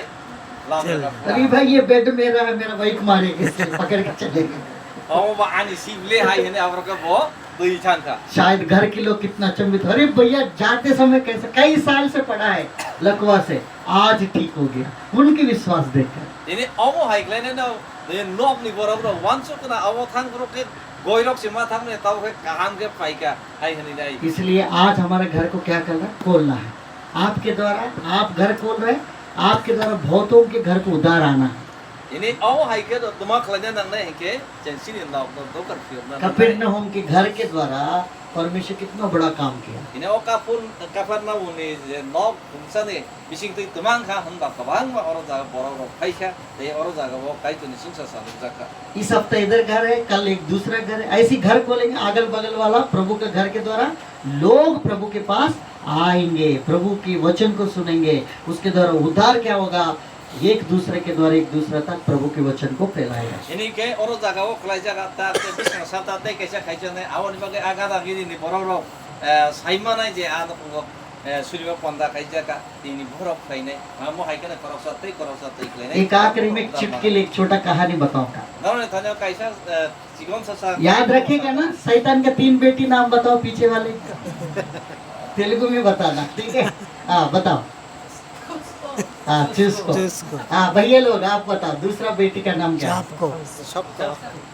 lam ka अरे भाई ये बेड मेरा है, मेरा बाइक मारेंगे, इसलिए पकड़ के चले गए। omo ba ani sible hai ni abro ke bo dui chan ka शायद घर के लोग कितना चंबित, अरे भैया जाते समय कैसे, कई साल से पड़ा है लकवा से, आज ठीक हो गया, उनके विश्वास देखकर। ini omo hai klai ne no de nok ni borok ro wan su kana amo thang ro ke goi rok sima thang ne tau ke kaham ke pai ka hai ni dai इसलिए आज हमारे घर को क्या करना है? खोलना है। आपके द्वारा आप घर खोल रहे हैं, आपके द्वारा बहुतों के घर को उधार आना है। ini omo hai ke do tuma klai ne nang ne ke chen sini nok do kar fiu na कफरनहूम के घर के द्वारा परमेश्वर कितना बड़ा काम किया। ini o kafar na uni nok pungsa ne bising tu tumang kha han ba kabang ma oro jaga borok ro pai kha de oro jaga bo kai tu ni singsa sa jaka इस हफ्ते इधर घर है, कल एक दूसरा घर है, ऐसी घर खोलेंगे अगल बगल वाला प्रभु के घर के द्वारा, लोग प्रभु के पास आएंगे, प्रभु की वचन को सुनेंगे, उसके द्वारा उद्धार क्या होगा? एक दूसरे के द्वारा एक दूसरे तक प्रभु के वचन को फैलाएगा। ini ke oro jaga o klai jaga ta te bisang sa ta te kaisa khaija ne awon bage aga da gini ni borok ro saima nai je an ko suriba panda khaija ka ini borok khai ne amo hai kana korok sa te klai ne एक आखिरी में चुटकी एक छोटा कहानी बताऊंगा, na ne thanya kaisa sigon sa याद रखेगा ना? शैतान का 3 बेटी नाम बताओ पीछे वाले, तेलुगु में बताना, ठीक है? हाँ बताओ। हाँ चूसको। चूसको। हाँ भैया लोग आप बताओ, दूसरा बेटी का नाम क्या है? सांप को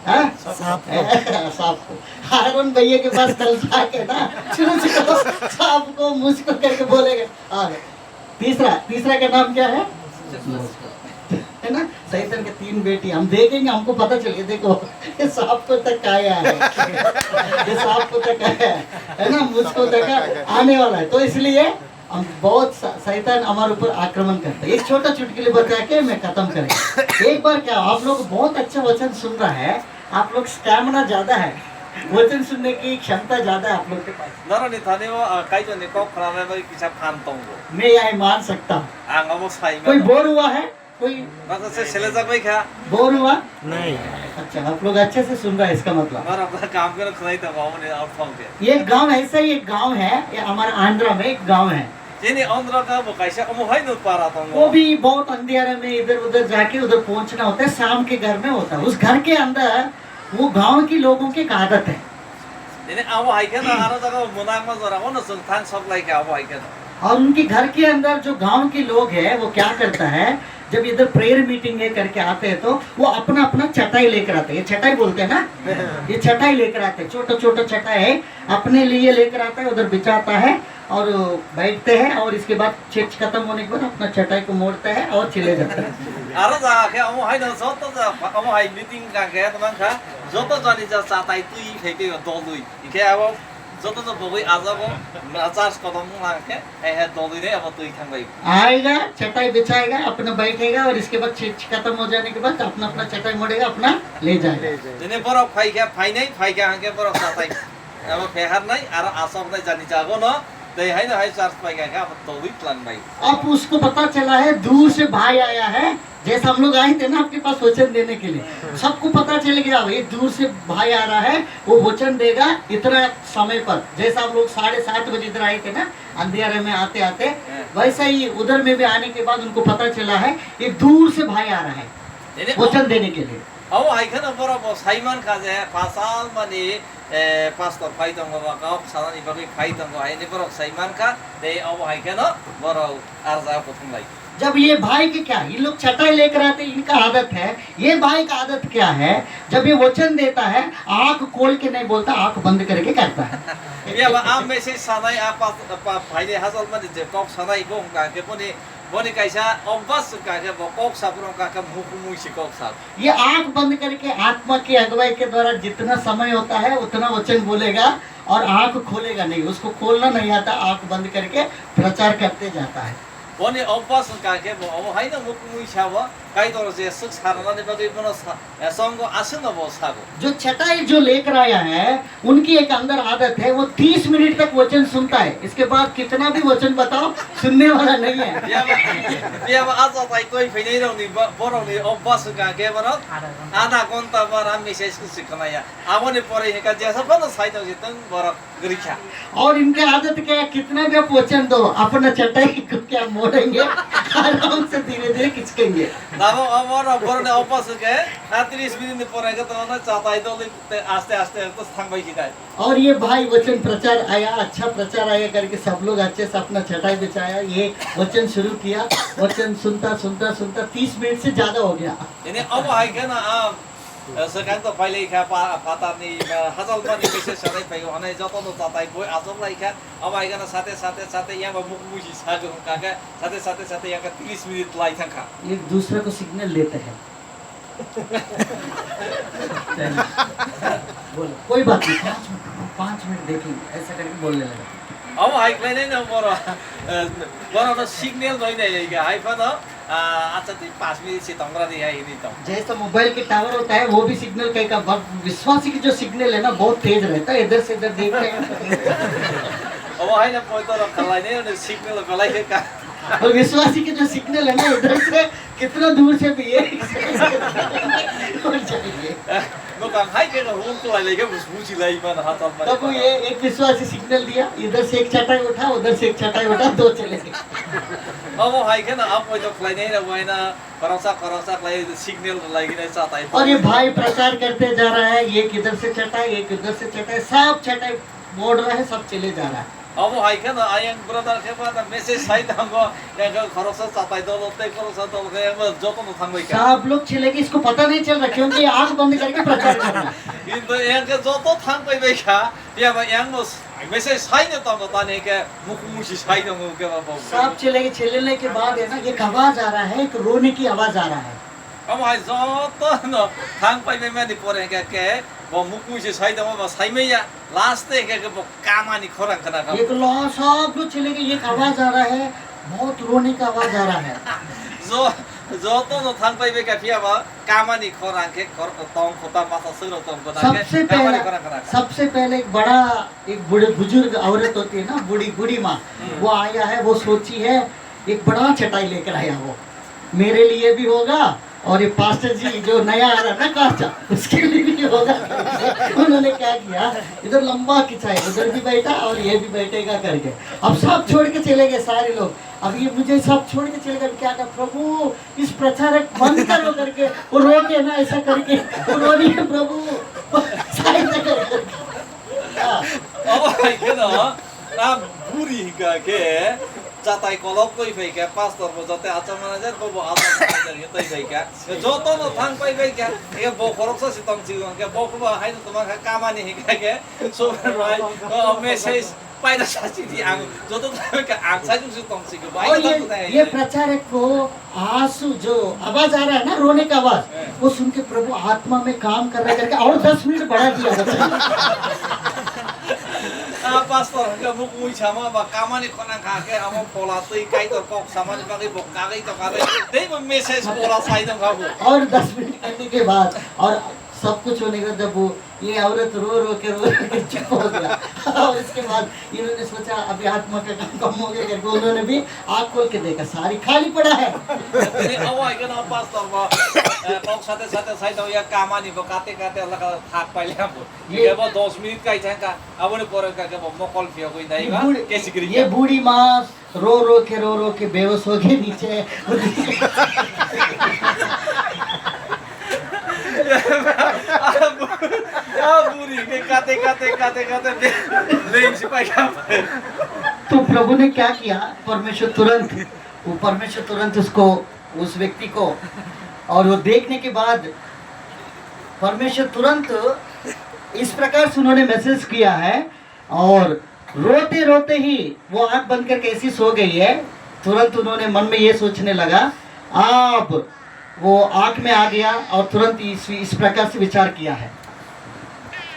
हाँ? सांप को सांप को। हारून भैया के पास कल जाके ना चूसको सांप को मुझको करके बोलेगा। हाँ तीसरा का नाम क्या है? है ना? शैतान के 3 बेटी, हम देखेंगे, हमको पता चलेगा, देखो ये सांप को तक आया है, ये सांप को तक आया है ना, मुझको तक आने वाला है। तो इसलिए हम बहुत शैतान हमारे ऊपर आक्रमण करता है। एक छोटा चुटकुले बता के मैं खत्म करेंगे। एक बार क्या, आप लोग बहुत अच्छा वचन सुन रहा है, आप लोग स्टैमिना ज्यादा है, वचन सुनने की क्षमता ज्यादा है आप लोग के पास, na ne thane o kaisa ne ko khra na ba kisa phan tong go मैं यह मान सकता हूँ। ang amo sai कोई ma बोर हुआ है? कोई na se sele ja bai kha bore हुआ? नहीं अच्छा आप लोग अच्छे से सुन रहे हैं, इसका मतलब mar apna kaam kar khrai ta gaon ne aur thong ke ये गांव ऐसा ही एक गांव है, ये हमारा आंध्रा में एक गांव है, ini andra ka bo kaisa amo hai no para tong वो भी बहुत अंधेरे में इधर उधर जाके उधर पहुंचना होता है, शाम के घर में होता है। उस घर के अंदर वो गांव के लोगों की एक आदत है, ini amo hai ke na aro jaga munang ma jora ono sung than sok lai ke amo hai ke और उनके घर के अंदर जो गांव के लोग हैं वो क्या करता है, जब इधर प्रेयर मीटिंग है करके आते हैं तो वो अपना अपना चटाई लेकर आते हैं, ये चटाई बोलते हैं ना, ये चटाई लेकर आते हैं, छोटा छोटा चटाई है अपने लिए लेकर आता है, उधर बिछाता है और बैठते हैं, और इसके बाद चर्च खत्म होने के बाद अपना चटाई को मोड़ता है और चले जाता है। Aro za ke amo hai no joto za amo hai meeting ka ke tamang kha joto jani ja chatai tui pheke dolui ike abo joto jo bogui ajago charge kodam la ke he dolui ne abo tui thang bai आएगा चटाई बिछाएगा अपना बैठेगा और इसके बाद खत्म हो जाने के बाद अपना अपना चटाई मोड़ेगा अपना ले जाएगा jene borok phai ke phai nei phai ke hanke borok chatai abo phehar nai aro asok nai jani jago no dei hai no hai charge pai ka abo dolui plan bai अब उसको पता चला है दूर से भाई आया है जैसे हम लोग आए थे ना आपके पास वचन देने के लिए सबको पता चल गया भाई दूर से भाई आ रहा है वो वचन देगा इतना समय पर जैसा हम लोग 7:30 बजे इधर आए थे ना अंधेरे में आते आते वैसा ही उधर में भी आने के बाद उनको पता चला है एक दूर से भाई आ रहा है jene वचन देने के लिए abo hai khana borok bo saiman ka je pasal mani pastor phai dong ba ka sanani bagi phai dong hai ni borok saiman ka dei abo hai khana borok arja pothom lai जब ये भाई के क्या ये लोग चटाई लेकर आते इनका आदत है ये भाई का आदत क्या है जब ये वचन देता है आंख खोल के नहीं बोलता आंख बंद करके करता है ya ba am message sanai apa phai de hasal mani je kok sanai bo ka ke boni kaisa obas ka ke bo kok sapro ka ka muku si kok sap ये आंख बंद करके आत्मा की अगुवाई के द्वारा जितना समय होता है उतना वचन बोलेगा और आंख खोलेगा नहीं उसको खोलना नहीं आता आंख बंद करके प्रचार करते जाता है boni obas ka ke bo abo hai no muku sa bo kai dor je suk sarana ne bagi bono songo asun bo sago जो चटाई जो लेकर आया है उनकी एक अंदर आदत है वो 30 मिनट तक वचन सुनता है इसके बाद कितना भी वचन बताओ सुनने वाला नहीं है ya ba aza tai koi phinai rong ni borong ni obas ka ke boro ada gonta bara message ku sikana ya abo ne pore he ka jesa bano sai do jitan boro grikha और इनका आदत क्या है कितना भी आप वचन दो अपना चटाई को क्या मोड़ेंगे आराम से धीरे धीरे खिंचकेंगे dabo amor boro ne obas ke 30 minit ni pore ka to na chatai do aste aste to thangbai kidai और ये भाई वचन प्रचार आया अच्छा प्रचार आया करके सब लोग अच्छे से अपना चटाई बिछाया ये वचन शुरू किया वचन सुनता सुनता सुनता 30 मिनट से ज्यादा हो गया ini abo hai kana sekarang to pailai kha patar ni hasal pani message sanai pai hone joto no chatai boi azok lai kha abo hai kana sate ya ba muku si sago ka ka sate ya ka 30 minit lai thang kha एक दूसरे को सिग्नल लेते हैं बोलो कोई बात नहीं 5 मिनट देखेंगे ऐसा करके बोलने लगा abo hai klai nei no boro no signal doi nei ga hai pa no acha ti 5 minit si tongra di hai ni to जैसा मोबाइल के टावर होता है वो भी सिग्नल कहीं का विश्वासी की जो सिग्नल है ना बहुत तेज रहता है इधर से इधर देखते हैं abo hai na poi to khalai nei no signal belai ka और विश्वासी के जो सिग्नल है ना इधर से कितना दूर से भी है हो जाएंगे no kan hai ke no hum to lai lai ke buji lai ma na hatal ma तब वो ये एक विश्वासी सिग्नल दिया इधर से एक चटाई उठा उधर से एक चटाई उठा दो चले गए abo hai ke na ap poi to klai nei na wai na karasa lai signal lai gi nei chatai और ये भाई प्रचार करते जा रहा है एक इधर से चटाई एक उधर से चटाई सब चटाई मोड़ रहा है सब चले जा रहा है abo hai ke na ayang brother ke ba na message sai dango ya ka karasa chatai do lo te karasa do ke ma joto no thangbai ka सब लोग चले गए इसको पता नहीं चल रहा क्योंकि आंख बंद करके प्रचार कर रहा है into yang ke joto thangbai bai ka ya ba yang no message sai ne to ta ne ke muku si sai no ke ba ba सब चले गए चलने के बाद है ना एक आवाज आ रहा है एक रोने की आवाज आ रहा है amo hai joto no thangbai bai ma ni pore ke bo muku si sai do ba sai mai ya last ke bo kamani khorang kana ka एक लॉ सब लोग चले गए एक आवाज आ रहा है बहुत रोने का आवाज आ रहा है joto no thangbai bai ka pia ba kamani khorang ke tong khota masa suro tong ko सबसे पहले एक बड़ा एक बूढ़े बुजुर्ग औरत होती है ना बूढ़ी माँ वो आया है वो सोची है एक बड़ा चटाई लेकर आया वो मेरे लिए भी होगा और ये पास्टर जी जो नया आ रहा है ना काचा उसके लिए भी होगा उन्होंने क्या किया इधर लंबा खिंचाया उधर भी बैठा और ये भी बैठेगा करके अब सब छोड़ के चले गए सारे लोग अब ये मुझे सब छोड़ के चले गए क्या कर प्रभु इस प्रचारक बंद करो करके वो रोके ना ऐसा करके वो रो रही है प्रभु साइड में करके amo hai ke no na buri ka ke chatai kolok koi bai ka pastor bo jate acha manager bo acha manager ye tai bai ka joto no thang pai bai ka e bo khorok sa sitam chi ke bo ko ba hai no toma kamani hi ka ke so right message पाइदा साची थी आंग जो तो का आंग साजू से तंग से और बाई तो ये प्रचारक को आंसू जो आवाज आ रहा है ना, रोने का आवाज, वो सुन के प्रभु आत्मा में काम कर रहे करके और 10 मिनट बढ़ा दिया। pastor ka mu kui chama ba kamani khona kha ke amo pola tui kai to kok samani ba ke bokka gai to kare dei mo message pola sai dam khabu और 10 मिनट करने के बाद और सब कुछ होने के बाद जब वो ये औरत रो के चुप हो गया और इसके बाद इन्होंने सोचा अभी आत्मा का काम कम हो गया करके उन्होंने भी आँख खोल के देखा सारी खाली पड़ा है। ni awai ka na pastor ba kok sate sai to ya kamani ba kate Allah ka thak pai le abu ye ba 10 minute kai thang ka abone pore ka ke mo call pia koi dai ga कैसे करी ये बूढ़ी माँ रो के बेहोश हो गई नीचे। बुरी के काते लेंस पाई का तो प्रभु ने क्या किया, परमेश्वर तुरंत उसको, उस व्यक्ति को, और वो देखने के बाद परमेश्वर तुरंत इस प्रकार से उन्होंने मैसेज किया है और रोते ही वो आंख बंद करके ऐसी सो गई है। तुरंत उन्होंने मन में ये सोचने लगा, अब वो आंख में आ गया और तुरंत इस प्रकार से विचार किया है,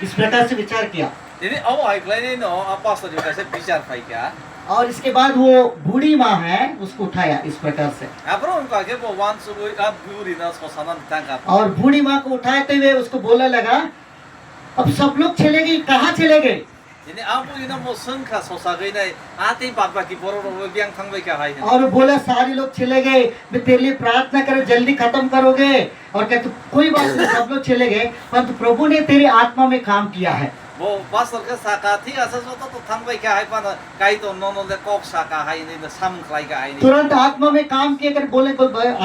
इस प्रकार से विचार किया। ini awai klai no pastor jo kaise bichar pai kya और इसके बाद वो बूढ़ी माँ है उसको उठाया इस प्रकार से, apro unka ke bo wan su ab buri na so sanan tanga और बूढ़ी माँ को उठाते हुए उसको बोलने लगा, अब सब लोग चले गए, कहाँ चले गए? ini abu ina mo sangkha so sa gai nai ati बाबा की बरो रो बियां थंगबै क्या हाय और बोला सारे लोग चले गए, मैं तेरे लिए प्रार्थना करे जल्दी खत्म करोगे, और कहते कोई बात नहीं, सब लोग चले गए, परंतु प्रभु ने तेरी आत्मा में काम किया है। वो pastor के साका थी असस तो थंगबै क्या हाय पाना kai to no le kok saka hi ni sam klai का हाय ni तुरंत आत्मा में काम किया कर बोले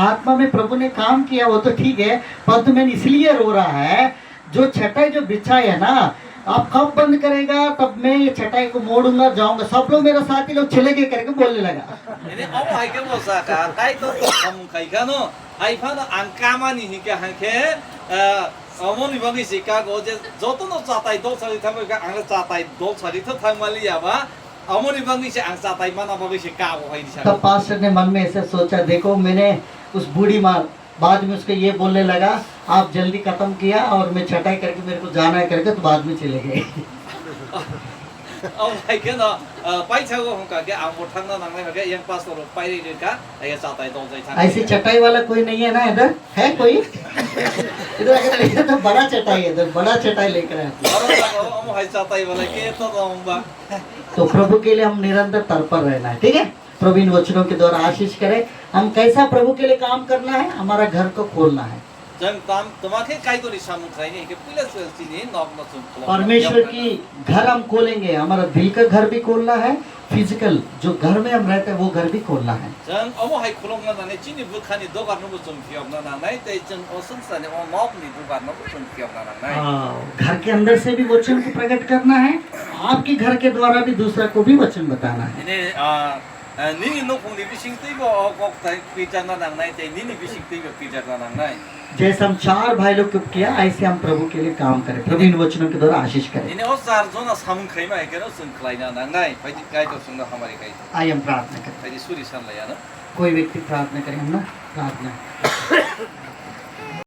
आत्मा में प्रभु ने काम किया वो तो ठीक है, परंतु मैंने इसलिए रो रहा है, जो छटाई जो बिछाई है ना, आप कब बंद करेगा तब मैं ये छटाई को मोड़ूंगा जाऊंगा, सब लोग मेरा साथी लोग चले गए करके बोलने लगा। ini awai ke mo saka kai to sam kai ka no ai pa no angkama ni ke han ke amoni bagi Chicago je joto no chatai dol chari thamai ka ang chatai dol chari tho thamali ya ba amoni bagi se ang chatai mana bagi Chicago hai ni तब पास्टर ने मन में ऐसे सोचा, देखो मैंने उस बूढ़ी माँ बाद में उसको ये बोलने लगा, आप जल्दी खत्म किया और मैं छटाई करके मेरे को जाना है करके, तो बाद में चले गए। awai ke no pai chago hongka ke ang mo thangna nangnai ba ke yang pastor pai ri ka ai chatai dol jai thang ऐसी चटाई वाला कोई नहीं है ना इधर, है कोई? इधर अगर लेकर तो बड़ा चटाई है, इधर बड़ा चटाई लेकर आए। amo hai chatai wala ke to dong ba तो प्रभु के लिए हम निरंतर तत्पर रहना है, ठीक है? प्रभु इन वचनों के द्वारा आशीष करे। हम कैसा प्रभु के लिए काम करना है, हमारा घर को खोलना है, jang tam tomake kai to ni samu khai ni ke pila chini nok no chum परमेश्वर की घर हम खोलेंगे, हमारा दिल का घर भी खोलना है, फिजिकल जो घर में हम रहते हैं वो घर भी खोलना है। jang amo hai khulong na ne chini bukhani dogar no chum phiok na nai tai jang osun sa ne o nok ni dogar no chum phiok na nai घर के अंदर से भी वचन को प्रकट करना है, आपके घर के द्वारा भी दूसरा को भी वचन बताना है। ini nini no phung ni bising tei bo kok tai pijar na nang nai tai nini bising tei bo pijar na nang nai जैसे हम 4 भाई लोग को किया, ऐसे हम प्रभु के लिए काम करें, प्रभु इन वचनों के द्वारा आशीष करें। ini o sar jona samung khai ma ke no sun khlai na nang nai pai kai to sung na hamari kai आइए हम प्रार्थना करें, pai suri san la ya no कोई व्यक्ति प्रार्थना करें, हम ना प्रार्थना